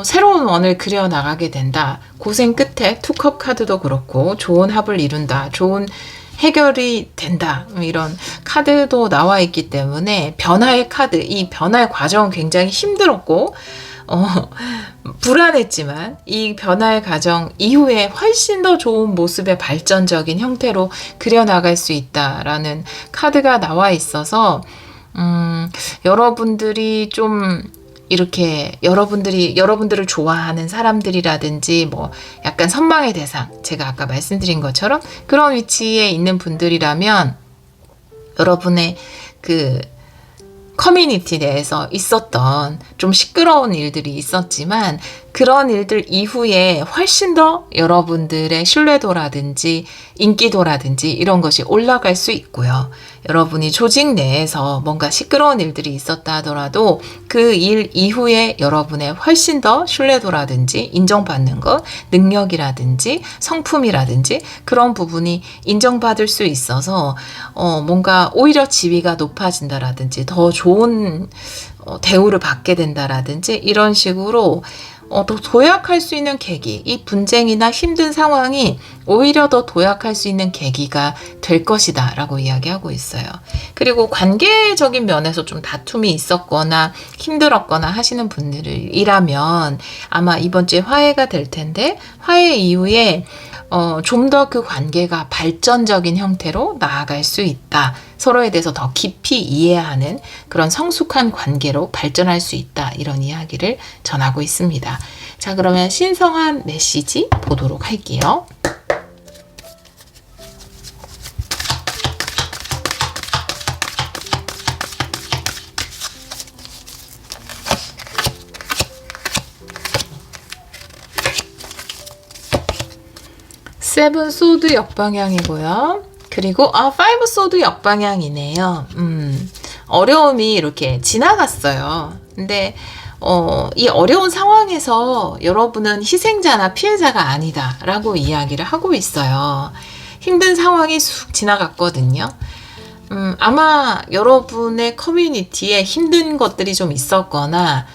새로운 원을 그려나가게 된다. 고생 끝에 투컵 카드도 그렇고 좋은 합을 이룬다. 좋은 해결이 된다. 이런 카드도 나와 있기 때문에 변화의 카드, 이 변화의 과정은 굉장히 힘들었고 불안했지만 이 변화의 과정 이후에 훨씬 더 좋은 모습의 발전적인 형태로 그려나갈 수 있다라는 카드가 나와 있어서 여러분들이 좀 이렇게 여러분들을 좋아하는 사람들이라든지 뭐 약간 선망의 대상, 제가 아까 말씀드린 것처럼 그런 위치에 있는 분들이라면 여러분의 그 커뮤니티 내에서 있었던 좀 시끄러운 일들이 있었지만 그런 일들 이후에 훨씬 더 여러분들의 신뢰도라든지 인기도라든지 이런 것이 올라갈 수 있고요. 여러분이 조직 내에서 뭔가 시끄러운 일들이 있었다 하더라도 그 일 이후에 여러분의 훨씬 더 신뢰도라든지 인정받는 것, 능력이라든지 성품이라든지 그런 부분이 인정받을 수 있어서 뭔가 오히려 지위가 높아진다라든지 더 좋은 대우를 받게 된다라든지 이런 식으로 더 도약할 수 있는 계기, 이 분쟁이나 힘든 상황이 오히려 더 도약할 수 있는 계기가 될 것이다 라고 이야기하고 있어요. 그리고 관계적인 면에서 좀 다툼이 있었거나 힘들었거나 하시는 분들이라면 아마 이번 주에 화해가 될 텐데 화해 이후에 좀 더 그 관계가 발전적인 형태로 나아갈 수 있다. 서로에 대해서 더 깊이 이해하는 그런 성숙한 관계로 발전할 수 있다. 이런 이야기를 전하고 있습니다. 자, 그러면 신성한 메시지 보도록 할게요. 세븐 소드 역방향이고요. 그리고 파이브 소드 역방향이네요. 어려움이 이렇게 지나갔어요. 근데 이 어려운 상황에서 여러분은 희생자나 피해자가 아니다 라고 이야기를 하고 있어요. 힘든 상황이 쑥 지나갔거든요. 아마 여러분의 커뮤니티에 힘든 것들이 좀 있었거나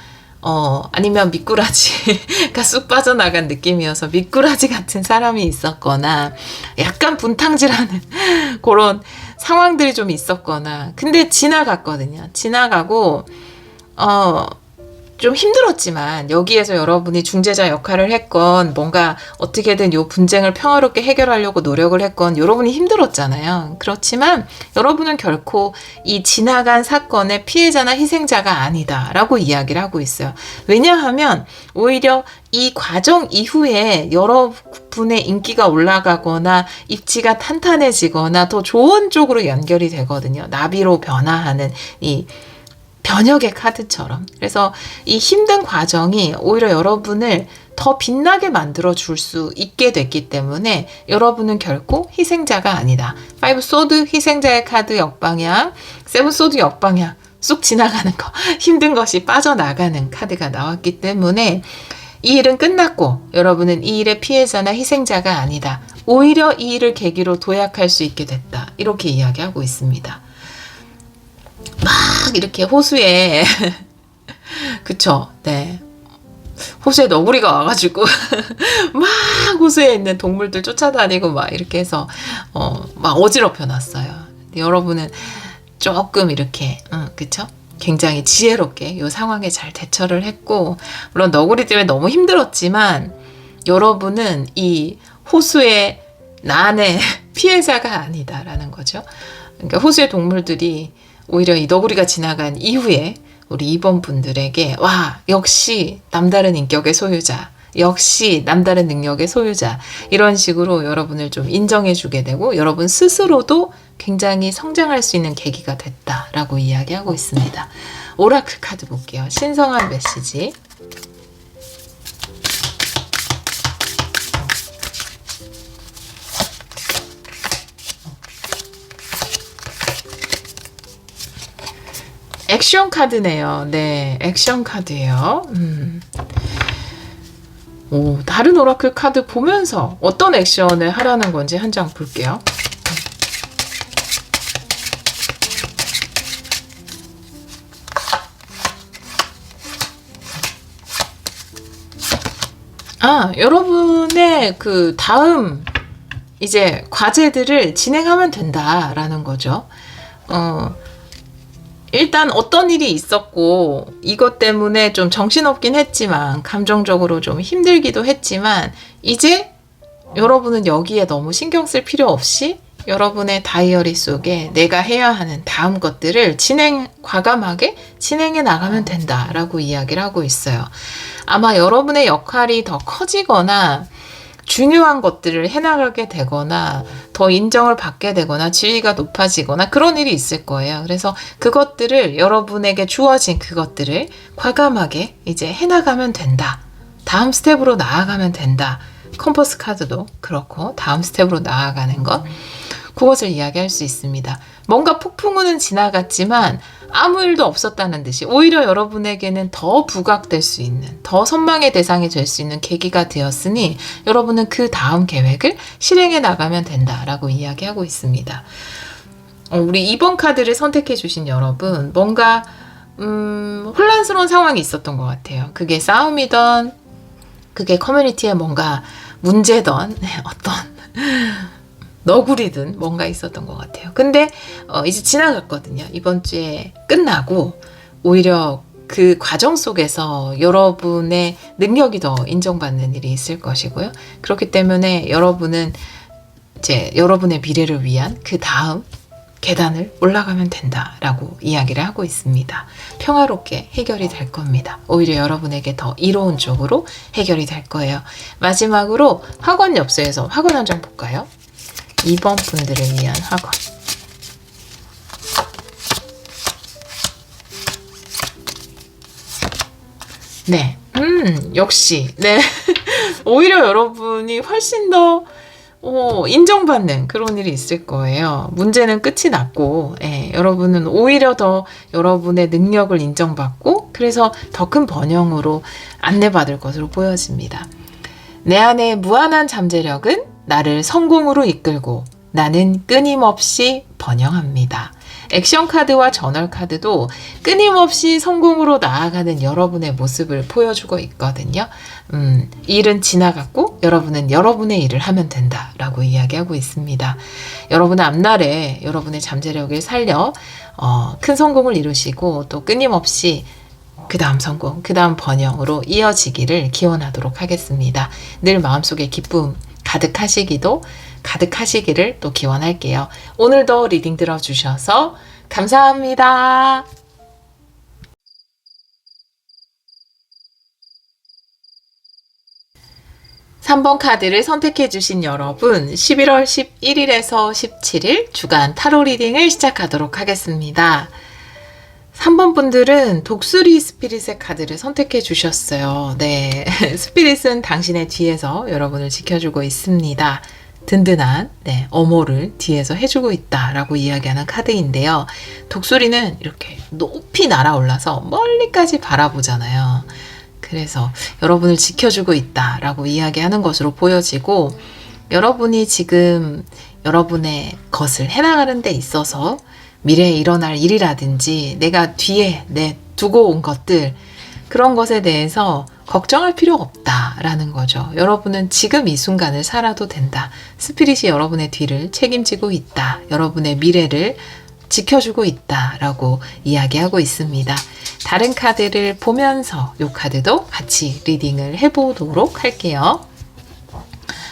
아니면 미꾸라지가 쑥 빠져나간 느낌이어서 미꾸라지 같은 사람이 있었거나 약간 분탕질하는 그런 상황들이 좀 있었거나 근데 지나갔거든요. 지나가고 좀 힘들었지만 여기에서 여러분이 중재자 역할을 했건 뭔가 어떻게든 요 분쟁을 평화롭게 해결하려고 노력을 했건 여러분이 힘들었잖아요. 그렇지만 여러분은 결코 이 지나간 사건의 피해자나 희생자가 아니다라고 이야기를 하고 있어요. 왜냐하면 오히려 이 과정 이후에 여러분의 인기가 올라가거나 입지가 탄탄해지거나 더 좋은 쪽으로 연결이 되거든요. 나비로 변화하는 이 변혁의 카드처럼. 그래서 이 힘든 과정이 오히려 여러분을 더 빛나게 만들어 줄 수 있게 됐기 때문에 여러분은 결코 희생자가 아니다. 5 소드 희생자의 카드 역방향, 7 소드 역방향 쑥 지나가는 거, 힘든 것이 빠져나가는 카드가 나왔기 때문에 이 일은 끝났고 여러분은 이 일의 피해자나 희생자가 아니다. 오히려 이 일을 계기로 도약할 수 있게 됐다. 이렇게 이야기하고 있습니다. 막 이렇게 호수에 그쵸? 네. 호수에 너구리가 와가지고 막 호수에 있는 동물들 쫓아다니고 막 이렇게 해서 막 어지럽혀 놨어요. 여러분은 조금 이렇게 그쵸? 굉장히 지혜롭게 이 상황에 잘 대처를 했고, 물론 너구리 때문에 너무 힘들었지만 여러분은 이 호수의 난의 피해자가 아니다라는 거죠. 그러니까 호수의 동물들이 오히려 이 너구리가 지나간 이후에 우리 2번 분들에게 와, 역시 남다른 인격의 소유자, 역시 남다른 능력의 소유자, 이런 식으로 여러분을 좀 인정해 주게 되고 여러분 스스로도 굉장히 성장할 수 있는 계기가 됐다라고 이야기하고 있습니다. 오라클 카드 볼게요. 신성한 메시지. 액션 카드네요. 네, 액션 카드예요. 오, 다른 오라클 카드 보면서 어떤 액션을 하라는 건지 한 장 볼게요. 여러분의 그 다음 이제 과제들을 진행하면 된다라는 거죠. 일단 어떤 일이 있었고 이것 때문에 좀 정신없긴 했지만 감정적으로 좀 힘들기도 했지만 이제 여러분은 여기에 너무 신경 쓸 필요 없이 여러분의 다이어리 속에 내가 해야 하는 다음 것들을 과감하게 진행해 나가면 된다라고 이야기를 하고 있어요. 아마 여러분의 역할이 더 커지거나 중요한 것들을 해나가게 되거나 더 인정을 받게 되거나 지위가 높아지거나 그런 일이 있을 거예요. 그래서 그것들을 여러분에게 주어진 그것들을 과감하게 이제 해나가면 된다. 다음 스텝으로 나아가면 된다. 컴퍼스 카드도 그렇고 다음 스텝으로 나아가는 것, 그것을 이야기할 수 있습니다. 뭔가 폭풍우는 지나갔지만 아무 일도 없었다는 듯이 오히려 여러분에게는 더 부각될 수 있는, 더 선망의 대상이 될 수 있는 계기가 되었으니 여러분은 그 다음 계획을 실행해 나가면 된다라고 이야기하고 있습니다. 우리 2번 카드를 선택해 주신 여러분, 뭔가 혼란스러운 상황이 있었던 것 같아요. 그게 싸움이던, 그게 커뮤니티에 뭔가 문제던, 어떤 너구리든 뭔가 있었던 것 같아요. 근데 이제 지나갔거든요. 이번 주에 끝나고 오히려 그 과정 속에서 여러분의 능력이 더 인정받는 일이 있을 것이고요. 그렇기 때문에 여러분은 이제 여러분의 미래를 위한 그 다음 계단을 올라가면 된다라고 이야기를 하고 있습니다. 평화롭게 해결이 될 겁니다. 오히려 여러분에게 더 이로운 쪽으로 해결이 될 거예요. 마지막으로 학원 엽서에서 학원 한 장 볼까요? 2번 분들을 위한 학원. 네, 역시, 네. 오히려 여러분이 훨씬 더 인정받는 그런 일이 있을 거예요. 문제는 끝이 났고, 여러분은 오히려 더 여러분의 능력을 인정받고, 그래서 더 큰 번영으로 안내받을 것으로 보여집니다. 내 안의 무한한 잠재력은 나를 성공으로 이끌고 나는 끊임없이 번영합니다. 액션 카드와 저널 카드도 끊임없이 성공으로 나아가는 여러분의 모습을 보여주고 있거든요. 일은 지나갔고 여러분은 여러분의 일을 하면 된다라고 이야기하고 있습니다. 여러분의 앞날에 여러분의 잠재력을 살려 큰 성공을 이루시고 또 끊임없이 그 다음 성공, 그 다음 번영으로 이어지기를 기원하도록 하겠습니다. 늘 마음속에 기쁨 가득하시기를 또 기원할게요. 오늘도 리딩 들어주셔서 감사합니다. 3번 카드를 선택해 주신 여러분, 11월 11일에서 17일 주간 타로 리딩을 시작하도록 하겠습니다. 3번 분들은 독수리 스피릿의 카드를 선택해 주셨어요. 네, 스피릿은 당신의 뒤에서 여러분을 지켜주고 있습니다. 든든한 어모를 뒤에서 해주고 있다라고 이야기하는 카드인데요. 독수리는 이렇게 높이 날아올라서 멀리까지 바라보잖아요. 그래서 여러분을 지켜주고 있다라고 이야기하는 것으로 보여지고, 여러분이 지금 여러분의 것을 해나가는 데 있어서 미래에 일어날 일이라든지 내가 뒤에 두고 온 것들, 그런 것에 대해서 걱정할 필요가 없다라는 거죠. 여러분은 지금 이 순간을 살아도 된다. 스피릿이 여러분의 뒤를 책임지고 있다. 여러분의 미래를 지켜주고 있다라고 이야기하고 있습니다. 다른 카드를 보면서 이 카드도 같이 리딩을 해보도록 할게요.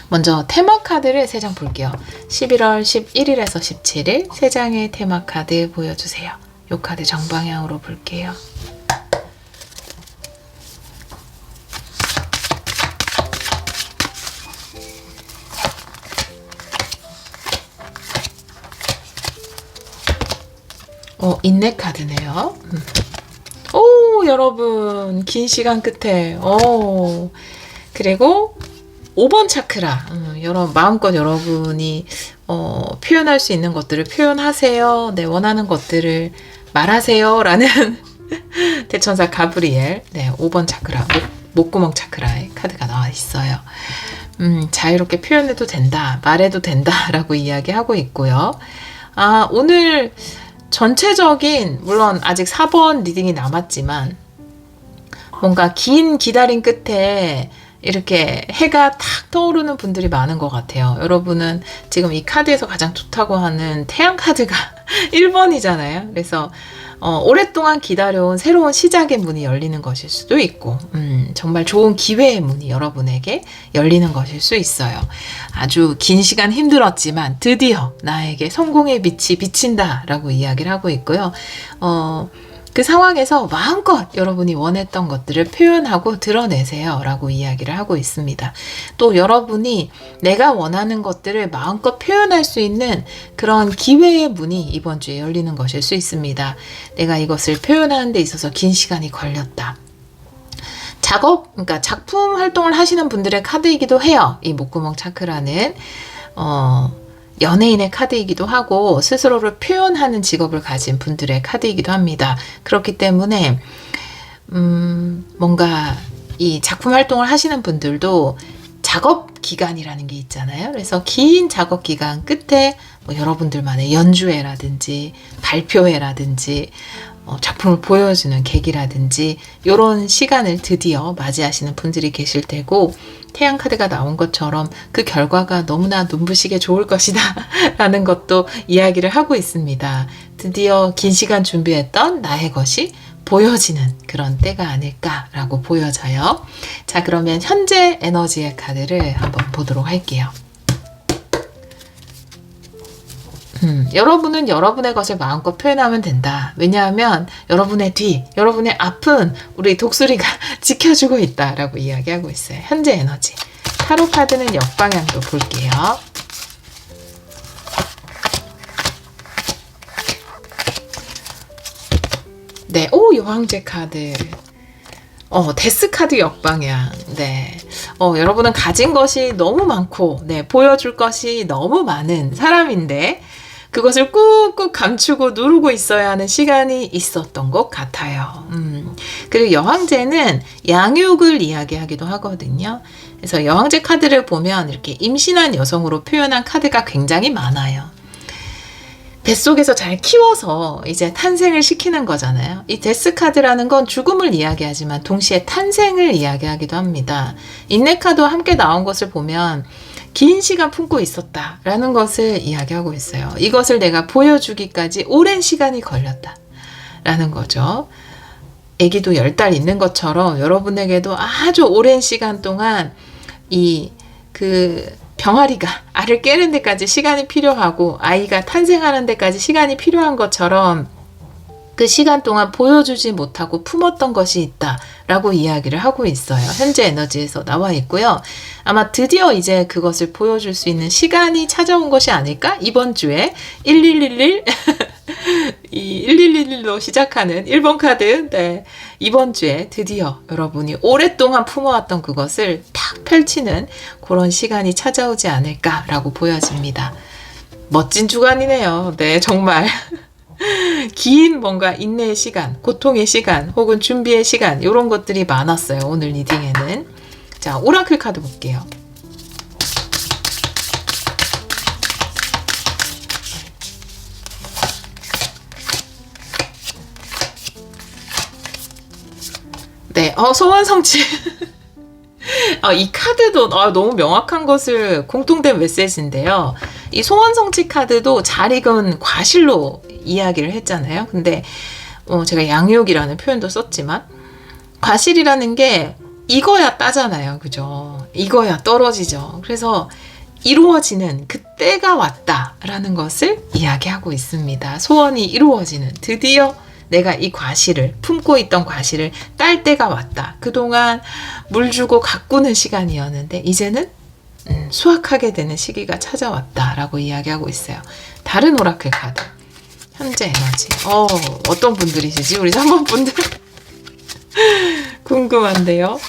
먼저 테마 카드를 3장 볼게요. 11월 11일에서 17일 3장의 테마 카드 보여주세요. 이 카드 정방향으로 볼게요. 인내 카드네요. 오, 여러분, 긴 시간 끝에, 그리고 5번 차크라, 마음껏 여러분이, 표현할 수 있는 것들을 표현하세요. 네, 원하는 것들을 말하세요. 라는 대천사 가브리엘, 5번 차크라, 목구멍 차크라의 카드가 나와 있어요. 자유롭게 표현해도 된다, 말해도 된다, 라고 이야기하고 있고요. 오늘, 전체적인, 물론 아직 4번 리딩이 남았지만 뭔가 긴 기다림 끝에 이렇게 해가 탁 떠오르는 분들이 많은 것 같아요. 여러분은 지금 이 카드에서 가장 좋다고 하는 태양 카드가 1번이잖아요. 그래서 오랫동안 기다려온 새로운 시작의 문이 열리는 것일 수도 있고, 정말 좋은 기회의 문이 여러분에게 열리는 것일 수 있어요. 아주 긴 시간 힘들었지만 드디어 나에게 성공의 빛이 비친다 라고 이야기를 하고 있고요. 그 상황에서 마음껏 여러분이 원했던 것들을 표현하고 드러내세요 라고 이야기를 하고 있습니다. 또 여러분이 내가 원하는 것들을 마음껏 표현할 수 있는 그런 기회의 문이 이번 주에 열리는 것일 수 있습니다. 내가 이것을 표현하는 데 있어서 긴 시간이 걸렸다. 그러니까 작품 활동을 하시는 분들의 카드이기도 해요. 이 목구멍 차크라는 연예인의 카드이기도 하고 스스로를 표현하는 직업을 가진 분들의 카드이기도 합니다. 그렇기 때문에 뭔가 이 작품 활동을 하시는 분들도 작업 기간이라는 게 있잖아요. 그래서 긴 작업 기간 끝에 여러분들만의 연주회라든지 발표회라든지 작품을 보여주는 계기라든지 이런 시간을 드디어 맞이하시는 분들이 계실 테고, 태양 카드가 나온 것처럼 그 결과가 너무나 눈부시게 좋을 것이다 라는 것도 이야기를 하고 있습니다. 드디어 긴 시간 준비했던 나의 것이 보여지는 그런 때가 아닐까라고 보여져요. 자, 그러면 현재 에너지의 카드를 한번 보도록 할게요. 여러분은 여러분의 것을 마음껏 표현하면 된다. 왜냐하면 여러분의 뒤, 여러분의 앞은 우리 독수리가 지켜주고 있다라고 이야기하고 있어요. 현재 에너지. 타로 카드는 역방향도 볼게요. 네, 여왕제 카드. 데스 카드 역방향. 네. 여러분은 가진 것이 너무 많고, 보여줄 것이 너무 많은 사람인데, 그것을 꾹꾹 감추고 누르고 있어야 하는 시간이 있었던 것 같아요. 그리고 여왕제는 양육을 이야기하기도 하거든요. 그래서 여왕제 카드를 보면 이렇게 임신한 여성으로 표현한 카드가 굉장히 많아요. 뱃속에서 잘 키워서 이제 탄생을 시키는 거잖아요. 이 데스 카드라는 건 죽음을 이야기하지만 동시에 탄생을 이야기하기도 합니다. 인내 카드와 함께 나온 것을 보면 긴 시간 품고 있었다라는 것을 이야기하고 있어요. 이것을 내가 보여주기까지 오랜 시간이 걸렸다라는 거죠. 아기도 10달 있는 것처럼 여러분에게도 아주 오랜 시간 동안 그 병아리가 알을 깨는 데까지 시간이 필요하고 아이가 탄생하는 데까지 시간이 필요한 것처럼 그 시간 동안 보여주지 못하고 품었던 것이 있다라고 이야기를 하고 있어요. 현재 에너지에서 나와 있고요. 아마 드디어 이제 그것을 보여줄 수 있는 시간이 찾아온 것이 아닐까? 이번 주에 1111 이 1111로 시작하는 1번 카드, 네, 이번 주에 드디어 여러분이 오랫동안 품어왔던 그것을 탁 펼치는 그런 시간이 찾아오지 않을까라고 보여집니다. 멋진 주간이네요. 네, 정말 긴 뭔가 인내의 시간, 고통의 시간, 혹은 준비의 시간, 이런 것들이 많았어요. 오늘 리딩에는. 자, 오라클 카드 볼게요. 네, 소원 성취. 이 카드도 너무 명확한 것을 공통된 메시지인데요. 이 소원 성취 카드도 잘 익은 과실로 이야기를 했잖아요. 근데 제가 양육이라는 표현도 썼지만 과실이라는 게 익어야 따잖아요. 그죠? 익어야 떨어지죠. 그래서 이루어지는 그때가 왔다라는 것을 이야기하고 있습니다. 소원이 이루어지는, 드디어 내가 이 과실을, 품고 있던 과실을 딸 때가 왔다. 그동안 물 주고 가꾸는 시간이었는데 이제는 수확하게 되는 시기가 찾아왔다라고 이야기하고 있어요. 다른 오라클 카드. 현재 에너지. 어떤 분들이시지? 우리 3번 분들. 궁금한데요.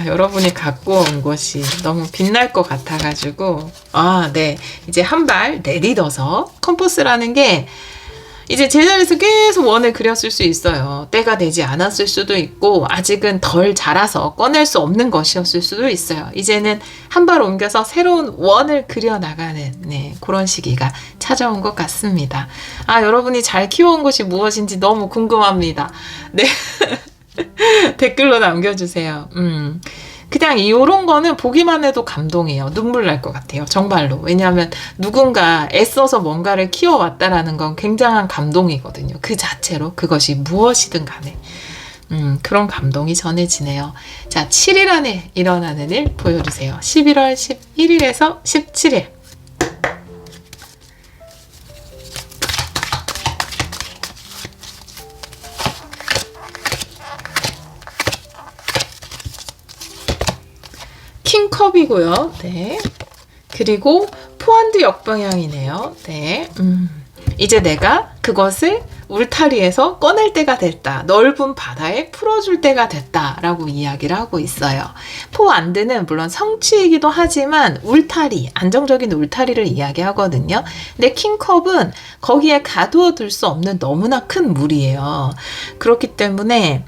여러분이 갖고 온 것이 너무 빛날 것 같아가지고. 네. 이제 한 발 내딛어서 컴퍼스라는 게 이제 제자리에서 계속 원을 그렸을 수 있어요. 때가 되지 않았을 수도 있고 아직은 덜 자라서 꺼낼 수 없는 것이었을 수도 있어요. 이제는 한 발 옮겨서 새로운 원을 그려나가는 그런 시기가 찾아온 것 같습니다. 여러분이 잘 키워온 것이 무엇인지 너무 궁금합니다. 네. 댓글로 남겨주세요. 그냥 이런 거는 보기만 해도 감동이에요. 눈물 날 것 같아요. 정말로. 왜냐하면 누군가 애써서 뭔가를 키워왔다라는 건 굉장한 감동이거든요. 그 자체로 그것이 무엇이든 간에. 그런 감동이 전해지네요. 자, 7일 안에 일어나는 일 보여주세요. 11월 11일에서 17일. 킹컵이고요. 네. 그리고 포환드 역방향이네요. 네. 이제 내가 그것을 울타리에서 꺼낼 때가 됐다. 넓은 바다에 풀어줄 때가 됐다. 라고 이야기를 하고 있어요. 포안드는 물론 성취이기도 하지만 울타리, 안정적인 울타리를 이야기하거든요. 근데 킹컵은 거기에 가두어 둘 수 없는 너무나 큰 물이에요. 그렇기 때문에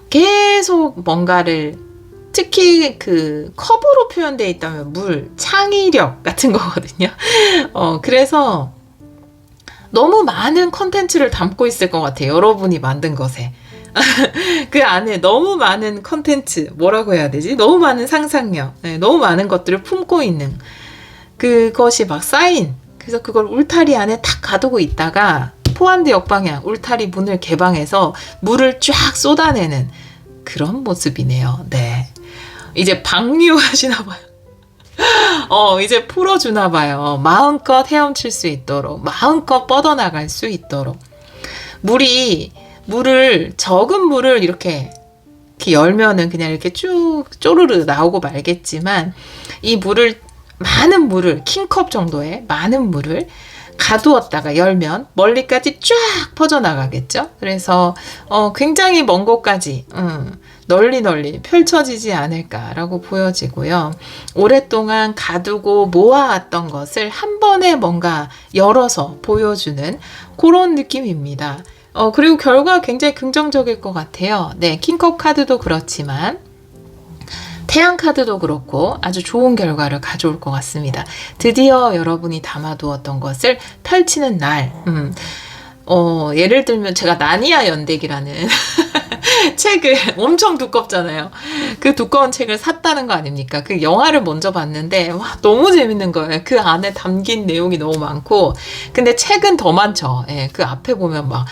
계속 뭔가를 특히 그 컵으로 표현되어 있다면 물, 창의력 같은 거거든요. 그래서 너무 많은 컨텐츠를 담고 있을 것 같아요. 여러분이 만든 것에. 그 안에 너무 많은 컨텐츠, 뭐라고 해야 되지? 너무 많은 상상력, 너무 많은 것들을 품고 있는 그것이 막 쌓인, 그래서 그걸 울타리 안에 탁 가두고 있다가 포환드 역방향, 울타리 문을 개방해서 물을 쫙 쏟아내는 그런 모습이네요. 네. 이제 방류하시나 봐요. 이제 풀어주나 봐요. 마음껏 헤엄칠 수 있도록, 마음껏 뻗어나갈 수 있도록. 적은 물을 이렇게 열면은 그냥 이렇게 쭉 쪼르르 나오고 말겠지만, 많은 물을, 킹컵 정도의 많은 물을 가두었다가 열면 멀리까지 쫙 퍼져나가겠죠? 그래서 굉장히 먼 곳까지 널리 펼쳐지지 않을까라고 보여지고요. 오랫동안 가두고 모아왔던 것을 한 번에 뭔가 열어서 보여주는 그런 느낌입니다. 그리고 결과 굉장히 긍정적일 것 같아요. 네, 킹컵 카드도 그렇지만 태양 카드도 그렇고 아주 좋은 결과를 가져올 것 같습니다. 드디어 여러분이 담아두었던 것을 펼치는 날. 예를 들면 제가 나니아 연대기라는 책을, 엄청 두껍잖아요. 그 두꺼운 책을 샀다는 거 아닙니까? 그 영화를 먼저 봤는데 너무 재밌는 거예요. 그 안에 담긴 내용이 너무 많고, 근데 책은 더 많죠. 그 앞에 보면 막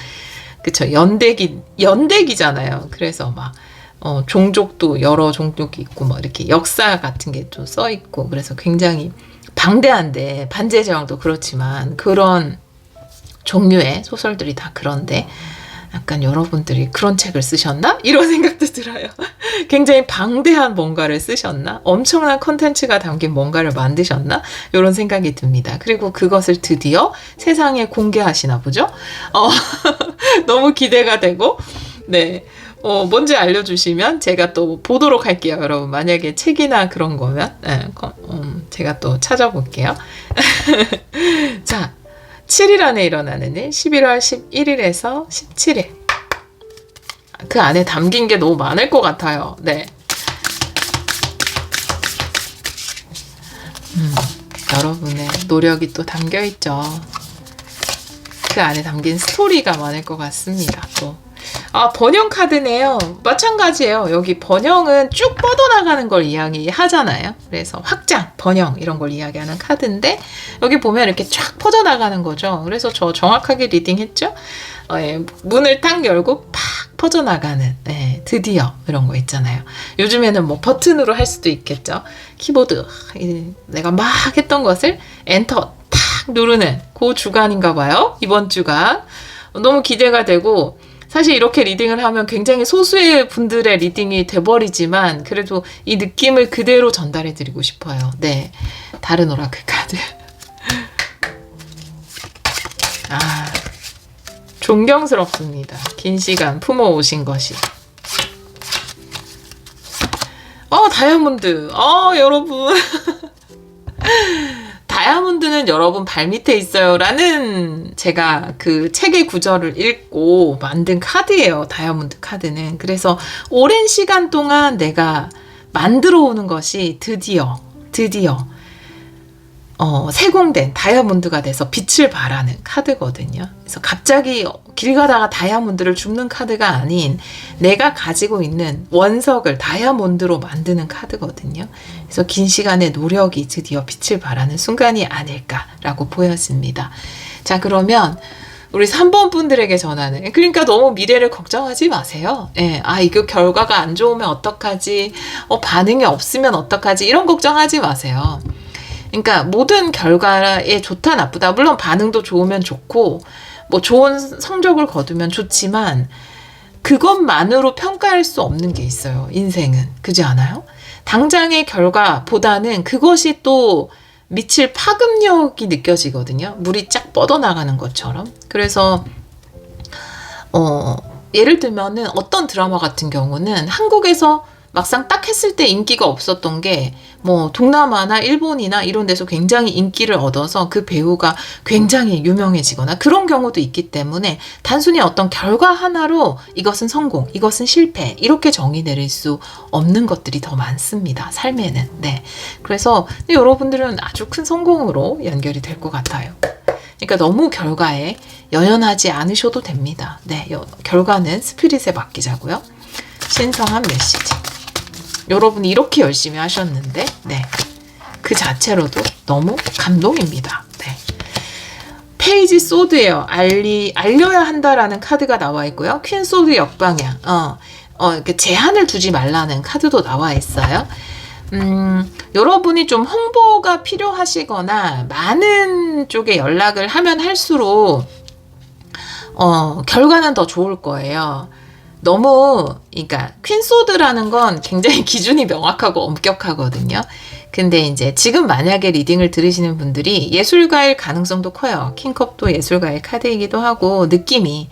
그쵸. 연대기잖아요. 그래서 막, 종족도 여러 종족이 있고, 뭐, 이렇게 역사 같은 게 또 써 있고, 그래서 굉장히 방대한데, 반지의 제왕도 그렇지만, 그런 종류의 소설들이 다 그런데, 약간 여러분들이 그런 책을 쓰셨나? 이런 생각도 들어요. 굉장히 방대한 뭔가를 쓰셨나? 엄청난 컨텐츠가 담긴 뭔가를 만드셨나? 이런 생각이 듭니다. 그리고 그것을 드디어 세상에 공개하시나 보죠? 너무 기대가 되고, 네. 뭔지 알려주시면 제가 또 보도록 할게요, 여러분. 만약에 책이나 그런 거면, 네, 제가 또 찾아볼게요. 자, 7일 안에 일어나는 일, 11월 11일에서 17일. 그 안에 담긴 게 너무 많을 것 같아요. 네. 여러분의 노력이 또 담겨 있죠. 그 안에 담긴 스토리가 많을 것 같습니다. 또. 번영 카드네요. 마찬가지예요. 여기 번영은 쭉 뻗어나가는 걸 이야기하잖아요. 그래서 확장, 번영 이런 걸 이야기하는 카드인데 여기 보면 이렇게 쫙 퍼져나가는 거죠. 그래서 저 정확하게 리딩했죠. 문을 딱 열고 팍 퍼져나가는, 드디어 이런 거 있잖아요. 요즘에는 뭐 버튼으로 할 수도 있겠죠. 키보드, 내가 막 했던 것을 엔터 탁 누르는 그 주간인가 봐요. 이번 주간. 너무 기대가 되고 사실 이렇게 리딩을 하면 굉장히 소수의 분들의 리딩이 돼버리지만 그래도 이 느낌을 그대로 전달해 드리고 싶어요. 네. 다른 오라클 카드. 존경스럽습니다. 긴 시간 품어오신 것이. 다이아몬드. 여러분. 다이아몬드는 여러분 발밑에 있어요. 라는 제가 그 책의 구절을 읽고 만든 카드예요. 다이아몬드 카드는. 그래서 오랜 시간 동안 내가 만들어 오는 것이 드디어 세공된 다이아몬드가 돼서 빛을 발하는 카드거든요. 그래서 갑자기 길 가다가 다이아몬드를 줍는 카드가 아닌 내가 가지고 있는 원석을 다이아몬드로 만드는 카드거든요. 그래서 긴 시간의 노력이 드디어 빛을 발하는 순간이 아닐까라고 보여집니다. 자, 그러면 우리 3번 분들에게 전하는, 그러니까 너무 미래를 걱정하지 마세요. 이거 결과가 안 좋으면 어떡하지? 반응이 없으면 어떡하지? 이런 걱정하지 마세요. 그러니까 모든 결과에 좋다 나쁘다, 물론 반응도 좋으면 좋고 뭐 좋은 성적을 거두면 좋지만 그것만으로 평가할 수 없는 게 있어요. 인생은. 그렇지 않아요? 당장의 결과보다는 그것이 또 미칠 파급력이 느껴지거든요. 물이 쫙 뻗어나가는 것처럼. 그래서 예를 들면은 어떤 드라마 같은 경우는 한국에서 막상 딱 했을 때 인기가 없었던 게 뭐 동남아나 일본이나 이런 데서 굉장히 인기를 얻어서 그 배우가 굉장히 유명해지거나 그런 경우도 있기 때문에 단순히 어떤 결과 하나로 이것은 성공, 이것은 실패 이렇게 정의 내릴 수 없는 것들이 더 많습니다. 삶에는. 네. 그래서 여러분들은 아주 큰 성공으로 연결이 될 것 같아요. 그러니까 너무 결과에 연연하지 않으셔도 됩니다. 네. 결과는 스피릿에 맡기자고요. 신성한 메시지. 여러분이 이렇게 열심히 하셨는데, 네. 그 자체로도 너무 감동입니다. 네. 페이지 소드예요. 알려야 한다라는 카드가 나와 있고요. 퀸 소드 역방향. 이렇게 제한을 두지 말라는 카드도 나와 있어요. 여러분이 좀 홍보가 필요하시거나 많은 쪽에 연락을 하면 할수록 결과는 더 좋을 거예요. 너무, 그러니까 퀸소드라는 건 굉장히 기준이 명확하고 엄격하거든요. 근데 이제 지금 만약에 리딩을 들으시는 분들이 예술가일 가능성도 커요. 킹컵도 예술가의 카드이기도 하고 느낌이,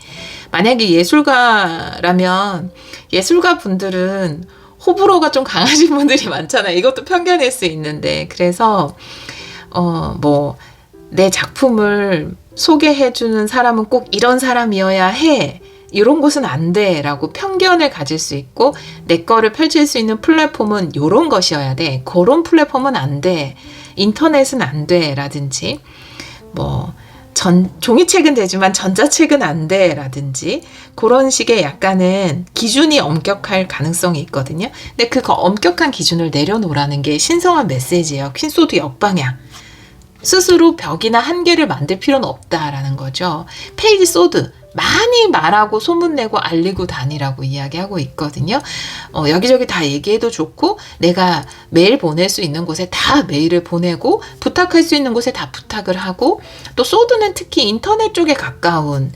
만약에 예술가라면 예술가 분들은 호불호가 좀 강하신 분들이 많잖아요. 이것도 편견일 수 있는데, 그래서 내 작품을 소개해주는 사람은 꼭 이런 사람이어야 해, 이런 곳은 안 돼 라고 편견을 가질 수 있고, 내 거를 펼칠 수 있는 플랫폼은 이런 것이어야 돼, 그런 플랫폼은 안 돼, 인터넷은 안 돼 라든지, 종이책은 되지만 전자책은 안 돼 라든지, 그런 식의 약간은 기준이 엄격할 가능성이 있거든요. 근데 그 엄격한 기준을 내려놓으라는 게 신성한 메시지예요. 퀸소드 역방향. 스스로 벽이나 한계를 만들 필요는 없다라는 거죠. 페이지 소드 많이 말하고 소문내고 알리고 다니라고 이야기하고 있거든요. 여기저기 다 얘기해도 좋고 내가 메일 보낼 수 있는 곳에 다 메일을 보내고 부탁할 수 있는 곳에 다 부탁을 하고 또 소드는 특히 인터넷 쪽에 가까운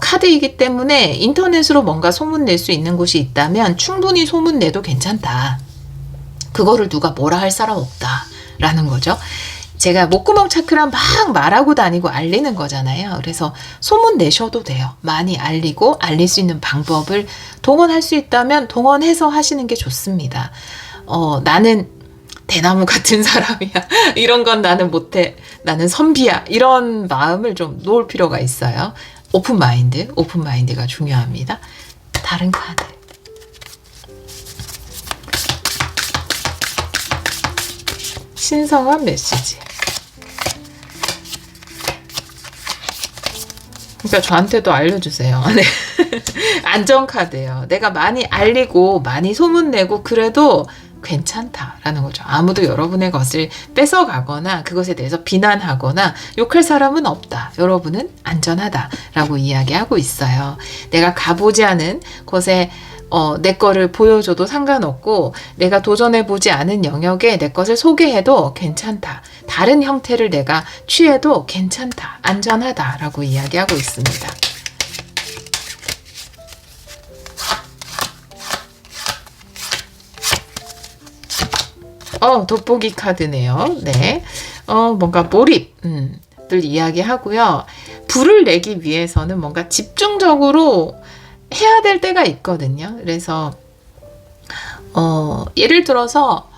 카드이기 때문에 인터넷으로 뭔가 소문낼 수 있는 곳이 있다면 충분히 소문내도 괜찮다. 그거를 누가 뭐라 할 사람 없다라는 거죠. 제가 목구멍 차크라 막 말하고 다니고 알리는 거잖아요. 그래서 소문 내셔도 돼요. 많이 알리고 알릴 수 있는 방법을 동원할 수 있다면 동원해서 하시는 게 좋습니다. 나는 대나무 같은 사람이야. 이런 건 나는 못해. 나는 선비야. 이런 마음을 좀 놓을 필요가 있어요. 오픈마인드가 중요합니다. 다른 카드. 신성한 메시지. 그러니까 저한테도 알려주세요. 네. 안전카드예요. 내가 많이 알리고 많이 소문내고 그래도 괜찮다라는 거죠. 아무도 여러분의 것을 뺏어가거나 그것에 대해서 비난하거나 욕할 사람은 없다. 여러분은 안전하다라고 이야기하고 있어요. 내가 가보지 않은 곳에 내 거를 보여줘도 상관없고 내가 도전해보지 않은 영역에 내 것을 소개해도 괜찮다. 다른 형태를 내가 취해도 괜찮다. 안전하다라고 이야기하고 있습니다. 돋보기 카드네요. 네. 뭔가 몰입을 이야기하고요. 불을 내기 위해서는 뭔가 집중적으로 해야 될 때가 있거든요. 그래서 예를 들어서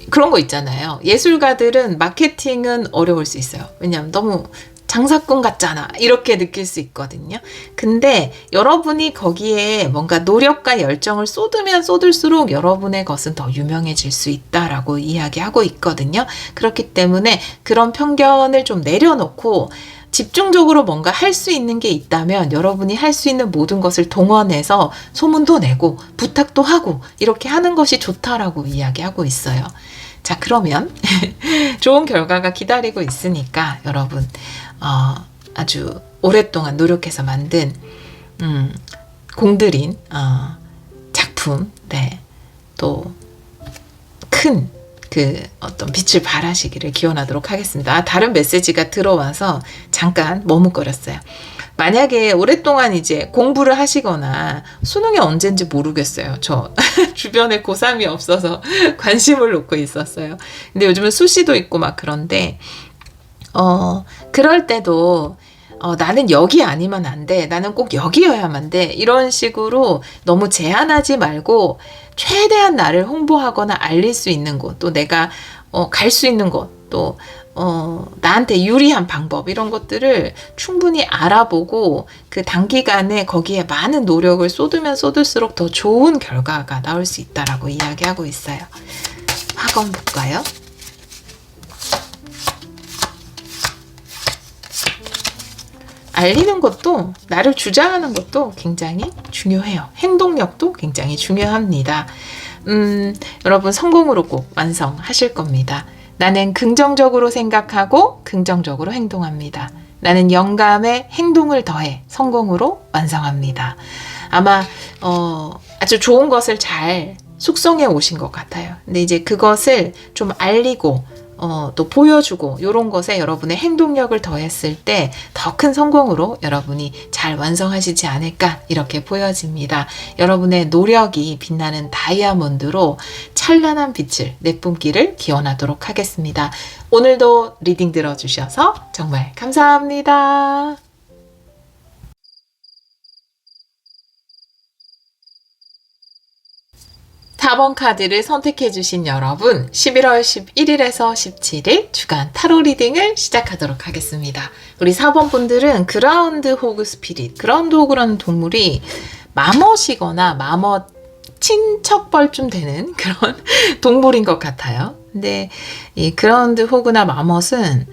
그런 거 있잖아요. 예술가들은 마케팅은 어려울 수 있어요. 왜냐하면 너무 장사꾼 같잖아. 이렇게 느낄 수 있거든요. 근데 여러분이 거기에 뭔가 노력과 열정을 쏟으면 쏟을수록 여러분의 것은 더 유명해질 수 있다라고 이야기하고 있거든요. 그렇기 때문에 그런 편견을 좀 내려놓고 집중적으로 뭔가 할 수 있는 게 있다면 여러분이 할 수 있는 모든 것을 동원해서 소문도 내고 부탁도 하고 이렇게 하는 것이 좋다라고 이야기하고 있어요. 자, 그러면 좋은 결과가 기다리고 있으니까 여러분 아주 오랫동안 노력해서 만든 공들인 작품, 네, 또 큰 어떤 빛을 발하시기를 기원하도록 하겠습니다. 다른 메시지가 들어와서 잠깐 머뭇거렸어요. 만약에 오랫동안 이제 공부를 하시거나 수능이 언젠지 모르겠어요. 저 주변에 고3이 없어서 관심을 놓고 있었어요. 근데 요즘은 수시도 있고 막 그런데 그럴 때도 나는 여기 아니면 안 돼. 나는 꼭 여기여야만 돼. 이런 식으로 너무 제한하지 말고 최대한 나를 홍보하거나 알릴 수 있는 곳, 또 내가 갈 수 있는 곳, 또 나한테 유리한 방법 이런 것들을 충분히 알아보고 그 단기간에 거기에 많은 노력을 쏟으면 쏟을수록 더 좋은 결과가 나올 수 있다라고 이야기하고 있어요. 학원 볼까요? 알리는 것도 나를 주장하는 것도 굉장히 중요해요. 행동력도 굉장히 중요합니다. 여러분 성공으로 꼭 완성하실 겁니다. 나는 긍정적으로 생각하고 긍정적으로 행동합니다. 나는 영감에 행동을 더해 성공으로 완성합니다. 아마 아주 좋은 것을 잘 숙성해 오신 것 같아요. 근데 이제 그것을 좀 알리고 또 보여주고 이런 것에 여러분의 행동력을 더했을 때 더 큰 성공으로 여러분이 잘 완성하시지 않을까 이렇게 보여집니다. 여러분의 노력이 빛나는 다이아몬드로 찬란한 빛을 내뿜기를 기원하도록 하겠습니다. 오늘도 리딩 들어주셔서 정말 감사합니다. 4번 카드를 선택해 주신 여러분 11월 11일에서 17일 주간 타로 리딩을 시작하도록 하겠습니다. 우리 4번 분들은 그라운드 호그 스피릿, 그라운드 호그라는 동물이 마멋이거나 마멋 친척벌쯤 되는 그런 동물인 것 같아요. 근데 이 그라운드 호그나 마멋은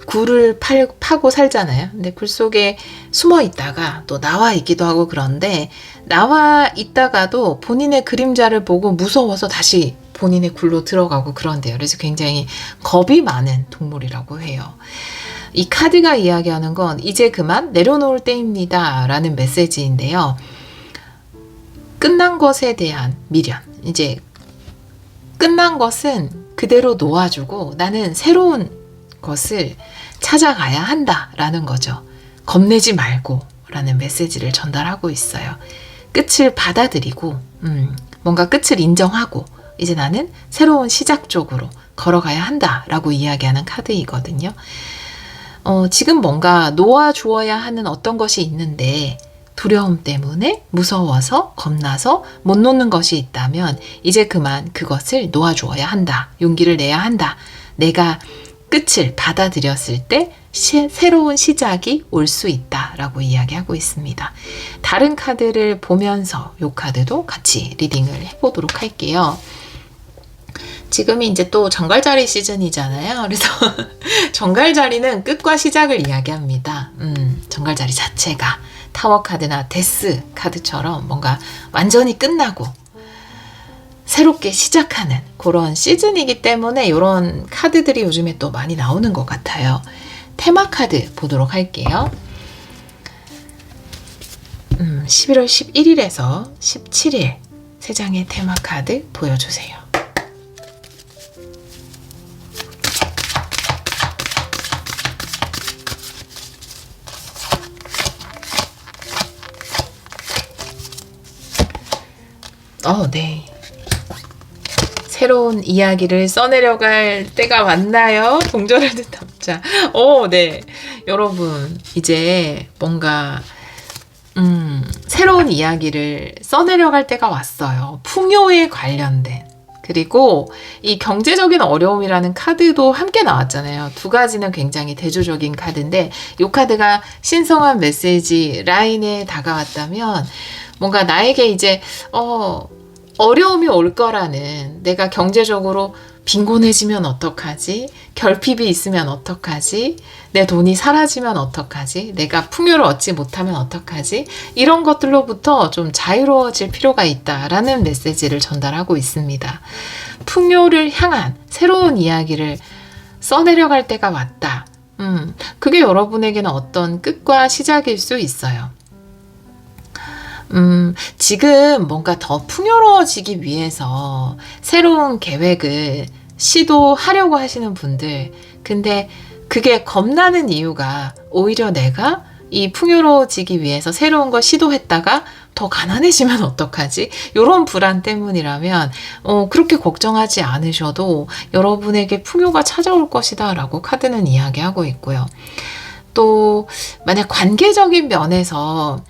굴을 파고 살잖아요. 근데 굴 속에 숨어 있다가 또 나와 있기도 하고 그런데 나와 있다가도 본인의 그림자를 보고 무서워서 다시 본인의 굴로 들어가고 그런데요. 그래서 굉장히 겁이 많은 동물이라고 해요. 이 카드가 이야기하는 건 이제 그만 내려놓을 때입니다 라는 메시지인데요. 끝난 것에 대한 미련, 이제 끝난 것은 그대로 놓아주고 나는 새로운 것을 찾아가야 한다 라는 거죠. 겁내지 말고 라는 메시지를 전달하고 있어요. 끝을 받아들이고 뭔가 끝을 인정하고 이제 나는 새로운 시작 쪽으로 걸어가야 한다 라고 이야기하는 카드이거든요. 지금 뭔가 놓아주어야 하는 어떤 것이 있는데 두려움 때문에 무서워서 겁나서 못 놓는 것이 있다면 이제 그만 그것을 놓아주어야 한다. 용기를 내야 한다. 내가 끝을 받아들였을 때 새로운 시작이 올 수 있다 라고 이야기하고 있습니다. 다른 카드를 보면서 이 카드도 같이 리딩을 해보도록 할게요. 지금이 이제 또 정갈자리 시즌이잖아요. 그래서 정갈자리는 끝과 시작을 이야기합니다. 정갈자리 자체가 타워 카드나 데스 카드처럼 뭔가 완전히 끝나고 새롭게 시작하는 그런 시즌이기 때문에 이런 카드들이 요즘에 또 많이 나오는 것 같아요. 테마 카드 보도록 할게요. 11월 11일에서 17일 3장의 테마 카드 보여주세요. 네. 새로운 이야기를 써내려갈 때가 왔나요? 동전을 든 남자. 네. 여러분, 이제 뭔가, 새로운 이야기를 써내려갈 때가 왔어요. 풍요에 관련된. 그리고 이 경제적인 어려움이라는 카드도 함께 나왔잖아요. 두 가지는 굉장히 대조적인 카드인데, 이 카드가 신성한 메시지 라인에 다가왔다면, 뭔가 나에게 이제, 어려움이 올 거라는, 내가 경제적으로 빈곤해지면 어떡하지? 결핍이 있으면 어떡하지? 내 돈이 사라지면 어떡하지? 내가 풍요를 얻지 못하면 어떡하지? 이런 것들로부터 좀 자유로워질 필요가 있다라는 메시지를 전달하고 있습니다. 풍요를 향한 새로운 이야기를 써내려갈 때가 왔다. 그게 여러분에게는 어떤 끝과 시작일 수 있어요. 지금 뭔가 더 풍요로워지기 위해서 새로운 계획을 시도하려고 하시는 분들, 근데 그게 겁나는 이유가 오히려 내가 이 풍요로워지기 위해서 새로운 걸 시도했다가 더 가난해지면 어떡하지? 이런 불안 때문이라면 그렇게 걱정하지 않으셔도 여러분에게 풍요가 찾아올 것이다 라고 카드는 이야기하고 있고요. 또 만약 관계적인 면에서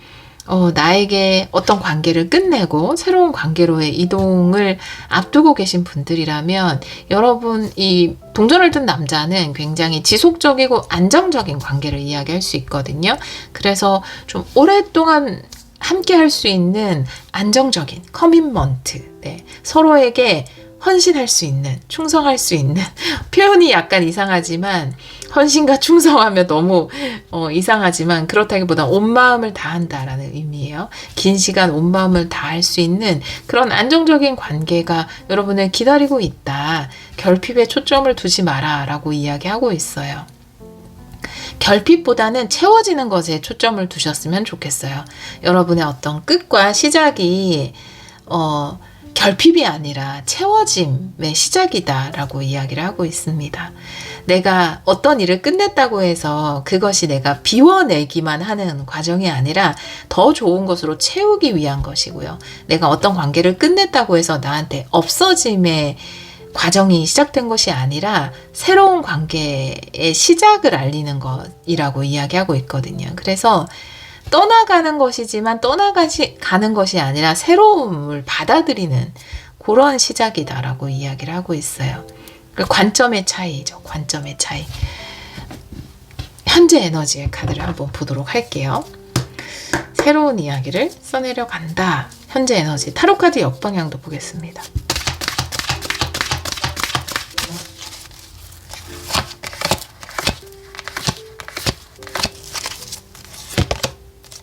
나에게 어떤 관계를 끝내고 새로운 관계로의 이동을 앞두고 계신 분들이라면 여러분 이 동전을 든 남자는 굉장히 지속적이고 안정적인 관계를 이야기할 수 있거든요. 그래서 좀 오랫동안 함께 할 수 있는 안정적인 커밋먼트, 서로에게 헌신할 수 있는, 충성할 수 있는, 표현이 약간 이상하지만 헌신과 충성하면 너무 이상하지만 그렇다기보다 온 마음을 다한다라는 의미예요. 긴 시간 온 마음을 다할 수 있는 그런 안정적인 관계가 여러분을 기다리고 있다. 결핍에 초점을 두지 마라 라고 이야기하고 있어요. 결핍보다는 채워지는 것에 초점을 두셨으면 좋겠어요. 여러분의 어떤 끝과 시작이 결핍이 아니라 채워짐의 시작이다 라고 이야기를 하고 있습니다. 내가 어떤 일을 끝냈다고 해서 그것이 내가 비워내기만 하는 과정이 아니라 더 좋은 것으로 채우기 위한 것이고요. 내가 어떤 관계를 끝냈다고 해서 나한테 없어짐의 과정이 시작된 것이 아니라 새로운 관계의 시작을 알리는 것이라고 이야기하고 있거든요. 그래서 떠나가는 것이지만 떠나가는 것이 아니라 새로움을 받아들이는 그런 시작이다라고 이야기를 하고 있어요. 관점의 차이죠. 관점의 차이. 현재 에너지의 카드를 한번 보도록 할게요. 새로운 이야기를 써내려 간다. 현재 에너지. 타로 카드 역방향도 보겠습니다.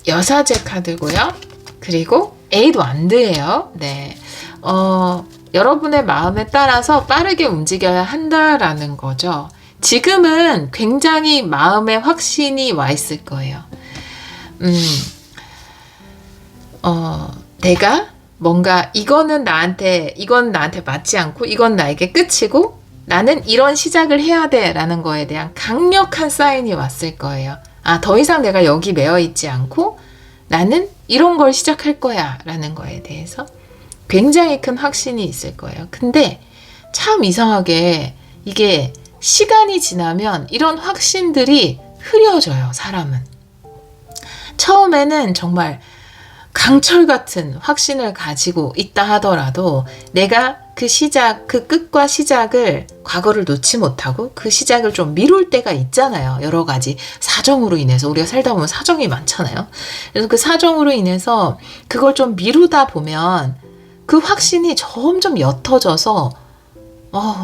여사제 카드고요. 그리고 에이드 완드예요. 네. 여러분의 마음에 따라서 빠르게 움직여야 한다라는 거죠. 지금은 굉장히 마음에 확신이 와 있을 거예요. 내가 뭔가 이건 나한테 맞지 않고 이건 나에게 끝이고 나는 이런 시작을 해야 돼 라는 거에 대한 강력한 사인이 왔을 거예요. 더 이상 내가 여기 매여 있지 않고 나는 이런 걸 시작할 거야 라는 거에 대해서 굉장히 큰 확신이 있을 거예요. 근데 참 이상하게 이게 시간이 지나면 이런 확신들이 흐려져요, 사람은. 처음에는 정말 강철 같은 확신을 가지고 있다 하더라도 내가 그 끝과 시작을 과거를 놓지 못하고 그 시작을 좀 미룰 때가 있잖아요. 여러 가지 사정으로 인해서 우리가 살다 보면 사정이 많잖아요. 그래서 그 사정으로 인해서 그걸 좀 미루다 보면 그 확신이 점점 옅어져서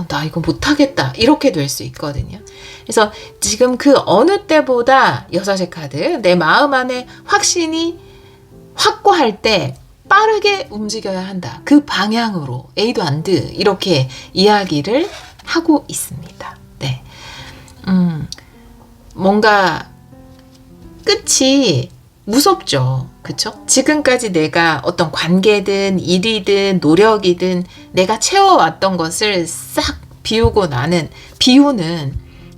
나 이거 못하겠다 이렇게 될 수 있거든요. 그래서 지금 그 어느 때보다 여섯의 카드 내 마음 안에 확신이 확고할 때 빠르게 움직여야 한다. 그 방향으로 에이도 안드 이렇게 이야기를 하고 있습니다. 네, 뭔가 끝이 무섭죠. 그쵸? 지금까지 내가 어떤 관계든 일이든 노력이든 내가 채워왔던 것을 싹 비우는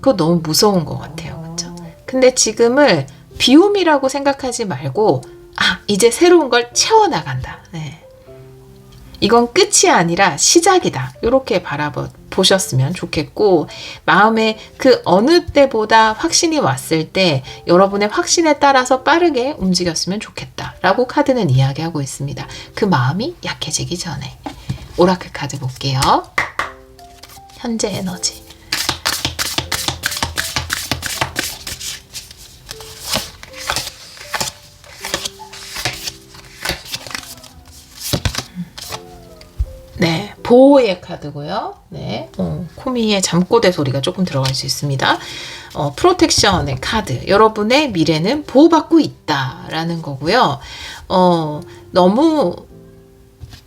그거 너무 무서운 것 같아요. 그쵸? 근데 지금을 비움이라고 생각하지 말고 이제 새로운 걸 채워나간다. 네. 이건 끝이 아니라 시작이다. 이렇게 바라보셨으면 좋겠고 마음에 그 어느 때보다 확신이 왔을 때 여러분의 확신에 따라서 빠르게 움직였으면 좋겠다 라고 카드는 이야기하고 있습니다. 그 마음이 약해지기 전에 오라클 카드 볼게요. 현재 에너지. 네, 보호의 카드고요. 네, 코미의 잠꼬대 소리가 조금 들어갈 수 있습니다. 프로텍션의 카드. 여러분의 미래는 보호받고 있다라는 거고요. 너무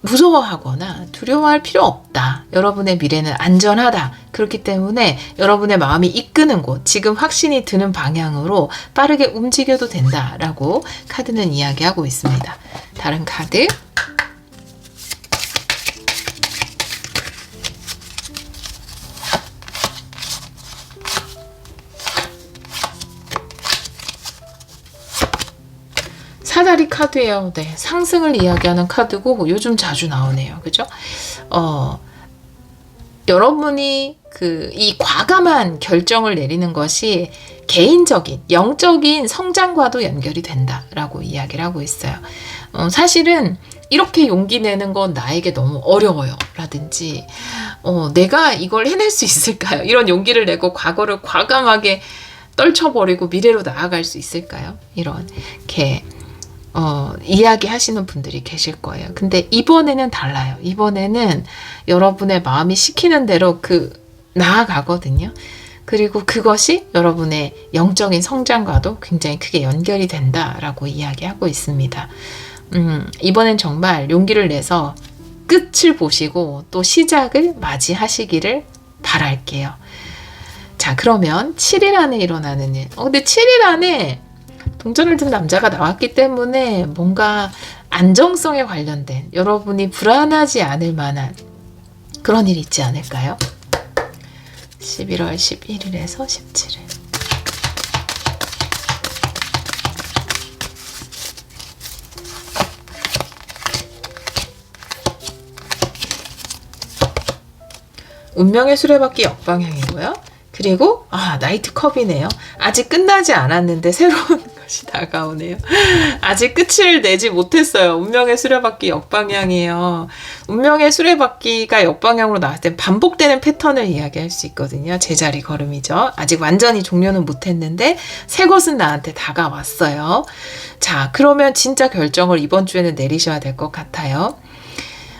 무서워하거나 두려워할 필요 없다. 여러분의 미래는 안전하다. 그렇기 때문에 여러분의 마음이 이끄는 곳, 지금 확신이 드는 방향으로 빠르게 움직여도 된다라고 카드는 이야기하고 있습니다. 다른 카드. 사다리 카드예요. 네, 상승을 이야기하는 카드고 요즘 자주 나오네요. 그죠? 여러분이 이 과감한 결정을 내리는 것이 개인적인, 영적인 성장과도 연결이 된다라고 이야기를 하고 있어요. 사실은 이렇게 용기 내는 건 나에게 너무 어려워요. 라든지 내가 이걸 해낼 수 있을까요? 이런 용기를 내고 과거를 과감하게 떨쳐버리고 미래로 나아갈 수 있을까요? 이렇게 이야기 하시는 분들이 계실 거예요. 근데 이번에는 달라요. 이번에는 여러분의 마음이 시키는 대로 나아가거든요. 그리고 그것이 여러분의 영적인 성장과도 굉장히 크게 연결이 된다라고 이야기하고 있습니다. 이번엔 정말 용기를 내서 끝을 보시고 또 시작을 맞이하시기를 바랄게요. 자, 그러면 7일 안에 일어나는 일. 근데 7일 안에 동전을 든 남자가 나왔기 때문에 뭔가 안정성에 관련된 여러분이 불안하지 않을 만한 그런 일이 있지 않을까요? 11월 11일에서 17일. 운명의 수레바퀴 역방향이고요. 그리고 나이트 컵이네요. 아직 끝나지 않았는데 새로운 것이 다가오네요. 아직 끝을 내지 못했어요. 운명의 수레바퀴 역방향이에요. 운명의 수레바퀴가 역방향으로 나왔을 때 반복되는 패턴을 이야기할 수 있거든요. 제자리 걸음이죠. 아직 완전히 종료는 못했는데 새 것은 나한테 다가왔어요. 자, 그러면 진짜 결정을 이번 주에는 내리셔야 될 것 같아요.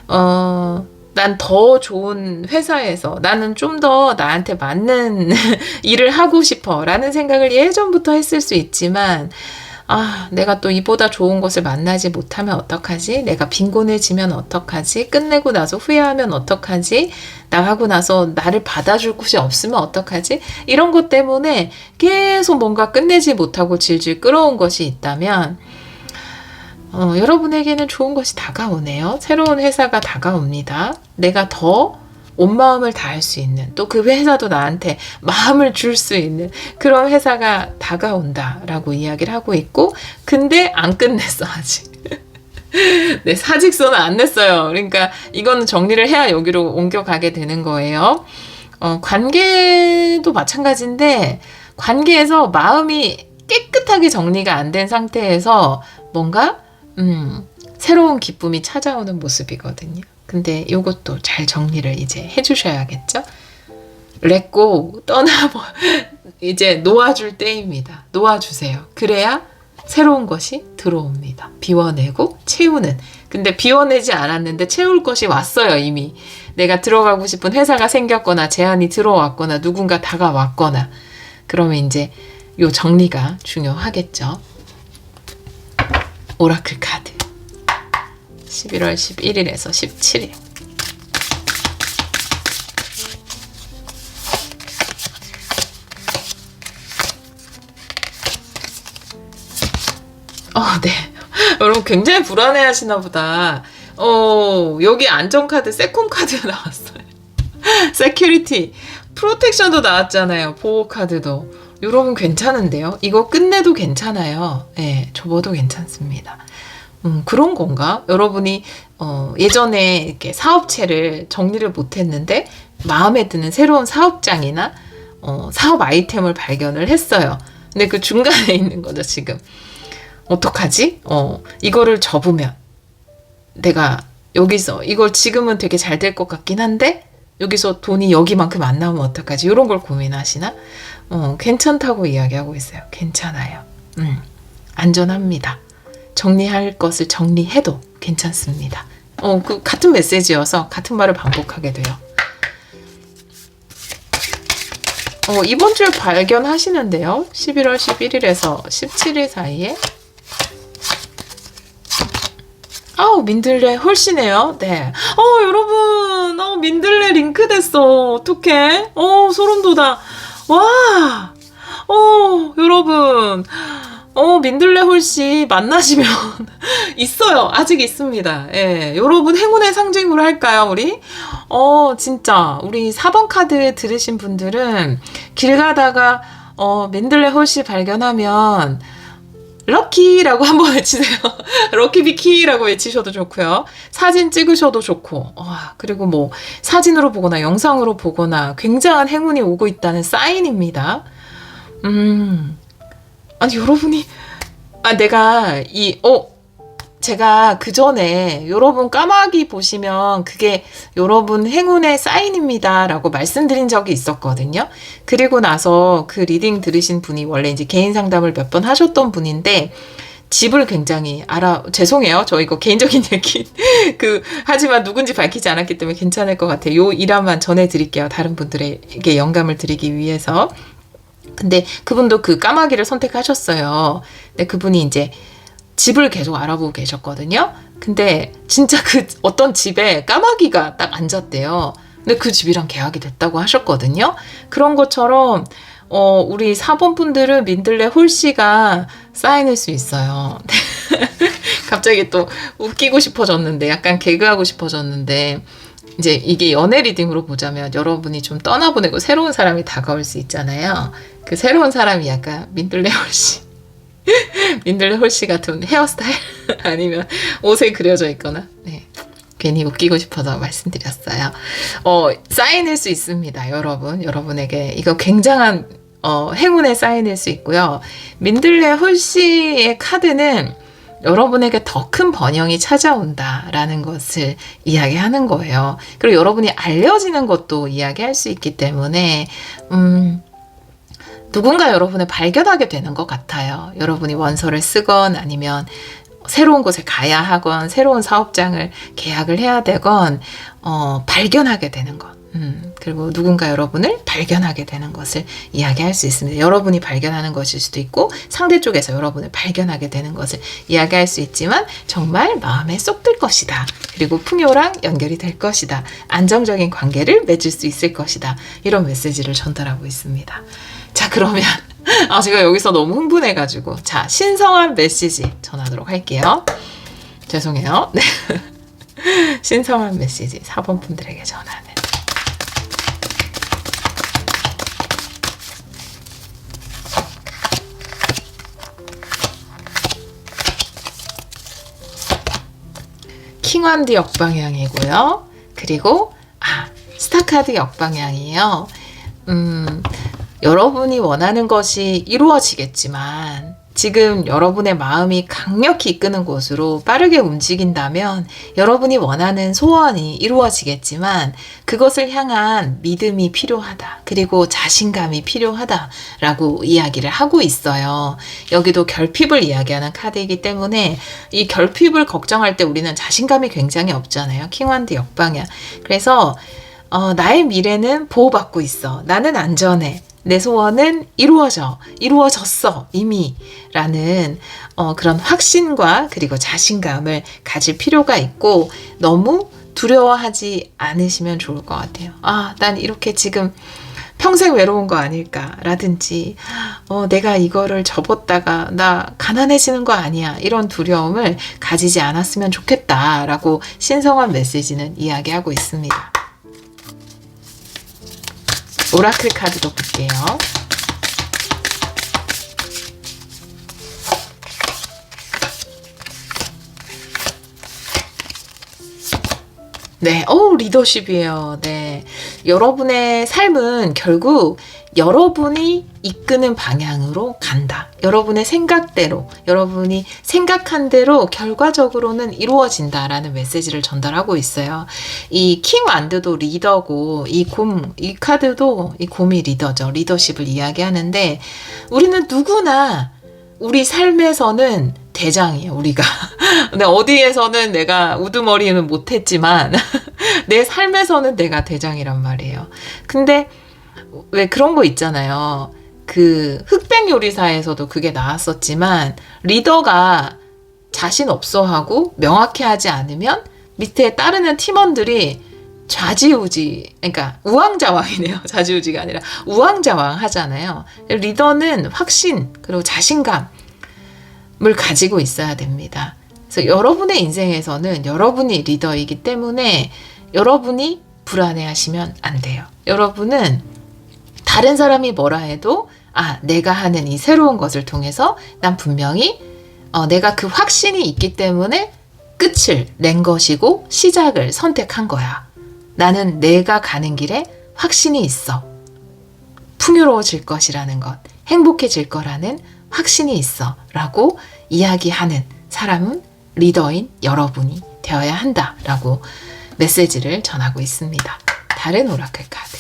난 더 좋은 회사에서 나는 좀 더 나한테 맞는 일을 하고 싶어 라는 생각을 예전부터 했을 수 있지만 아, 내가 또 이보다 좋은 곳을 만나지 못하면 어떡하지? 내가 빈곤해지면 어떡하지? 끝내고 나서 후회하면 어떡하지? 나가고 나서 나를 받아줄 곳이 없으면 어떡하지? 이런 것 때문에 계속 뭔가 끝내지 못하고 질질 끌어온 것이 있다면 여러분에게는 좋은 것이 다가오네요. 새로운 회사가 다가옵니다. 내가 더 온 마음을 다할 수 있는, 또 그 회사도 나한테 마음을 줄 수 있는 그런 회사가 다가온다라고 이야기를 하고 있고, 근데 안 끝냈어 아직. 네, 사직서는 안 냈어요. 그러니까 이거는 정리를 해야 여기로 옮겨가게 되는 거예요. 관계도 마찬가지인데, 관계에서 마음이 깨끗하게 정리가 안 된 상태에서 뭔가 새로운 기쁨이 찾아오는 모습이거든요. 근데 이것도 잘 정리를 이제 해주셔야겠죠? 렛고 이제 놓아줄 때입니다. 놓아주세요. 그래야 새로운 것이 들어옵니다. 비워내고 채우는. 근데 비워내지 않았는데 채울 것이 왔어요, 이미. 내가 들어가고 싶은 회사가 생겼거나 제안이 들어왔거나 누군가 다가왔거나. 그러면 이제 요 정리가 중요하겠죠. 오라클 카드. 11월 11일에서 17일. 네. 여러분 굉장히 불안해 하시나 보다. 여기 안전카드, 세콤카드가 나왔어요. 세큐리티, 프로텍션도 나왔잖아요. 보호카드도. 여러분 괜찮은데요? 이거 끝내도 괜찮아요. 네, 접어도 괜찮습니다. 그런 건가? 여러분이 예전에 이렇게 사업체를 정리를 못했는데 마음에 드는 새로운 사업장이나 사업 아이템을 발견을 했어요. 근데 그 중간에 있는 거죠, 지금. 어떡하지? 이거를 접으면 내가 여기서 이걸 지금은 되게 잘 될 것 같긴 한데 여기서 돈이 여기만큼 안 나오면 어떡하지? 이런 걸 고민하시나? 괜찮다고 이야기하고 있어요. 괜찮아요. 안전합니다. 정리할 것을 정리해도 괜찮습니다. 그 같은 메시지여서 같은 말을 반복하게 돼요. 이번 주에 발견하시는데요. 11월 11일에서 17일 사이에. 민들레 홀씨네요. 네. 여러분, 민들레 링크 됐어. 어떡해? 소름 돋아. 와! 여러분. 민들레 홀씨 만나시면 있어요. 아직 있습니다. 예. 여러분 행운의 상징으로 할까요, 우리? 진짜 우리 4번 카드 들으신 분들은 길 가다가 민들레 홀씨 발견하면 럭키라고 한번 외치세요. 럭키비키라고 외치셔도 좋고요. 사진 찍으셔도 좋고, 그리고 뭐 사진으로 보거나 영상으로 보거나 굉장한 행운이 오고 있다는 사인입니다. 아니 여러분이 제가 그 전에 여러분 까마귀 보시면 그게 여러분 행운의 사인입니다 라고 말씀드린 적이 있었거든요. 그리고 나서 그 리딩 들으신 분이 원래 이제 개인 상담을 몇 번 하셨던 분인데 집을 굉장히 죄송해요. 저 이거 개인적인 얘기 하지만 누군지 밝히지 않았기 때문에 괜찮을 것 같아요. 요 일화만 전해드릴게요. 다른 분들에게 영감을 드리기 위해서. 근데 그분도 그 까마귀를 선택하셨어요. 근데 그분이 이제 집을 계속 알아보고 계셨거든요. 근데 진짜 어떤 집에 까마귀가 딱 앉았대요. 근데 그 집이랑 계약이 됐다고 하셨거든요. 그런 것처럼 우리 4번 분들은 민들레 홀씨가 쌓이는 수 있어요. 갑자기 또 웃기고 싶어졌는데, 약간 개그하고 싶어졌는데, 이제 이게 연애 리딩으로 보자면 여러분이 좀 떠나보내고 새로운 사람이 다가올 수 있잖아요. 그 새로운 사람이 약간 민들레 홀씨. 민들레 홀씨 같은 헤어스타일 아니면 옷에 그려져 있거나. 네. 괜히 웃기고 싶어서 말씀드렸어요. 사인일 수 있습니다, 여러분. 여러분에게 이거 굉장한 행운의 사인일 수 있고요. 민들레 홀씨의 카드는 여러분에게 더 큰 번영이 찾아온다라는 것을 이야기하는 거예요. 그리고 여러분이 알려지는 것도 이야기할 수 있기 때문에 누군가 여러분을 발견하게 되는 것 같아요. 여러분이 원서를 쓰건 아니면 새로운 곳에 가야 하건 새로운 사업장을 계약을 해야 되건 발견하게 되는 것. 그리고 누군가 여러분을 발견하게 되는 것을 이야기할 수 있습니다. 여러분이 발견하는 것일 수도 있고 상대 쪽에서 여러분을 발견하게 되는 것을 이야기할 수 있지만 정말 마음에 쏙 들 것이다. 그리고 풍요랑 연결이 될 것이다. 안정적인 관계를 맺을 수 있을 것이다. 이런 메시지를 전달하고 있습니다. 자, 그러면 제가 여기서 너무 흥분해가지고 자, 신성한 메시지 전하도록 할게요. 죄송해요. 네. 신성한 메시지 4번 분들에게 전하는 킹완드 역방향이고요. 그리고 스타카드 역방향이에요. 여러분이 원하는 것이 이루어지겠지만 지금 여러분의 마음이 강력히 이끄는 곳으로 빠르게 움직인다면 여러분이 원하는 소원이 이루어지겠지만 그것을 향한 믿음이 필요하다. 그리고 자신감이 필요하다라고 이야기를 하고 있어요. 여기도 결핍을 이야기하는 카드이기 때문에 이 결핍을 걱정할 때 우리는 자신감이 굉장히 없잖아요. 킹완드 역방향. 그래서 나의 미래는 보호받고 있어. 나는 안전해. 내 소원은 이루어졌어, 이미. 라는 그런 확신과 그리고 자신감을 가질 필요가 있고 너무 두려워하지 않으시면 좋을 것 같아요. 난 이렇게 지금 평생 외로운 거 아닐까? 라든지, 내가 이거를 접었다가 나 가난해지는 거 아니야? 이런 두려움을 가지지 않았으면 좋겠다. 라고 신성한 메시지는 이야기하고 있습니다. 오라클 카드도 볼게요. 네, 리더십이에요. 네. 여러분의 삶은 결국 여러분이 이끄는 방향으로 간다. 여러분의 생각대로, 여러분이 생각한 대로 결과적으로는 이루어진다라는 메시지를 전달하고 있어요. 이 킹완드도 리더고, 이 카드도 이 곰이 리더죠. 리더십을 이야기하는데, 우리는 누구나 우리 삶에서는 대장이에요, 우리가. 근데 어디에서는 내가 우두머리는 못했지만, 내 삶에서는 내가 대장이란 말이에요. 근데, 왜 그런 거 있잖아요. 그 흑백 요리사에서도 그게 나왔었지만 리더가 자신 없어 하고 명확히 하지 않으면 밑에 따르는 팀원들이 좌지우지, 그러니까 우왕좌왕이네요. 좌지우지가 아니라 우왕좌왕 하잖아요. 리더는 확신 그리고 자신감을 가지고 있어야 됩니다. 그래서 여러분의 인생에서는 여러분이 리더이기 때문에 여러분이 불안해하시면 안 돼요. 여러분은 다른 사람이 뭐라 해도 내가 하는 이 새로운 것을 통해서 난 분명히 내가 그 확신이 있기 때문에 끝을 낸 것이고 시작을 선택한 거야. 나는 내가 가는 길에 확신이 있어. 풍요로워질 것이라는 것, 행복해질 거라는 확신이 있어 라고 이야기하는 사람은 리더인 여러분이 되어야 한다라고 메시지를 전하고 있습니다. 다른 오라클 카드.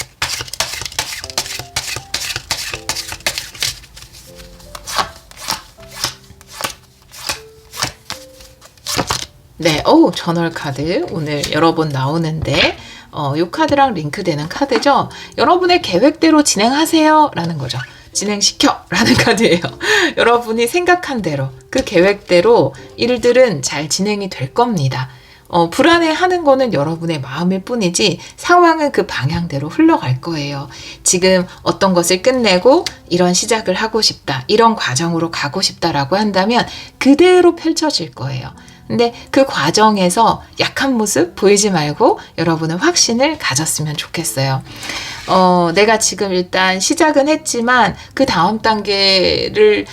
네, 저널 카드 오늘 여러 번 나오는데 이 카드랑 링크되는 카드죠. 여러분의 계획대로 진행하세요 라는 거죠. 진행시켜 라는 카드예요. 여러분이 생각한 대로 그 계획대로 일들은 잘 진행이 될 겁니다. 불안해하는 거는 여러분의 마음일 뿐이지 상황은 그 방향대로 흘러갈 거예요. 지금 어떤 것을 끝내고 이런 시작을 하고 싶다, 이런 과정으로 가고 싶다라고 한다면 그대로 펼쳐질 거예요. 근데 그 과정에서 약한 모습 보이지 말고 여러분은 확신을 가졌으면 좋겠어요. 내가 지금 일단 시작은 했지만 그 다음 단계를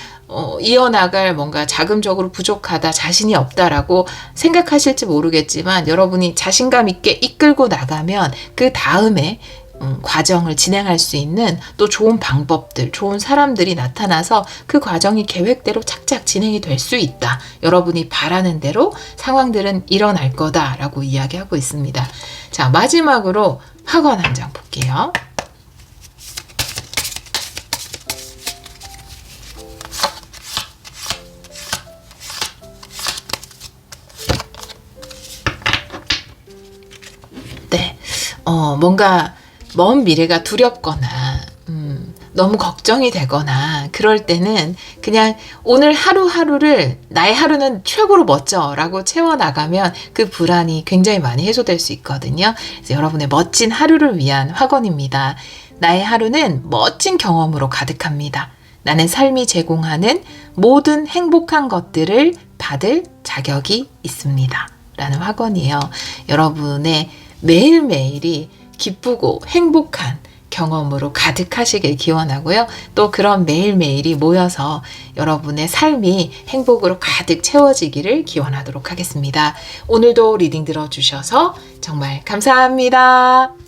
이어나갈 뭔가 자금적으로 부족하다, 자신이 없다라고 생각하실지 모르겠지만 여러분이 자신감 있게 이끌고 나가면 그 다음에 과정을 진행할 수 있는 또 좋은 방법들, 좋은 사람들이 나타나서 그 과정이 계획대로 착착 진행이 될 수 있다. 여러분이 바라는 대로 상황들은 일어날 거다라고 이야기하고 있습니다. 자, 마지막으로 학원 한 장 볼게요. 네, 뭔가 먼 미래가 두렵거나 너무 걱정이 되거나 그럴 때는 그냥 오늘 하루하루를 나의 하루는 최고로 멋져라고 채워나가면 그 불안이 굉장히 많이 해소될 수 있거든요. 그래서 여러분의 멋진 하루를 위한 확언입니다. 나의 하루는 멋진 경험으로 가득합니다. 나는 삶이 제공하는 모든 행복한 것들을 받을 자격이 있습니다. 라는 확언이에요. 여러분의 매일매일이 기쁘고 행복한 경험으로 가득하시길 기원하고요. 또 그런 매일매일이 모여서 여러분의 삶이 행복으로 가득 채워지기를 기원하도록 하겠습니다. 오늘도 리딩 들어주셔서 정말 감사합니다.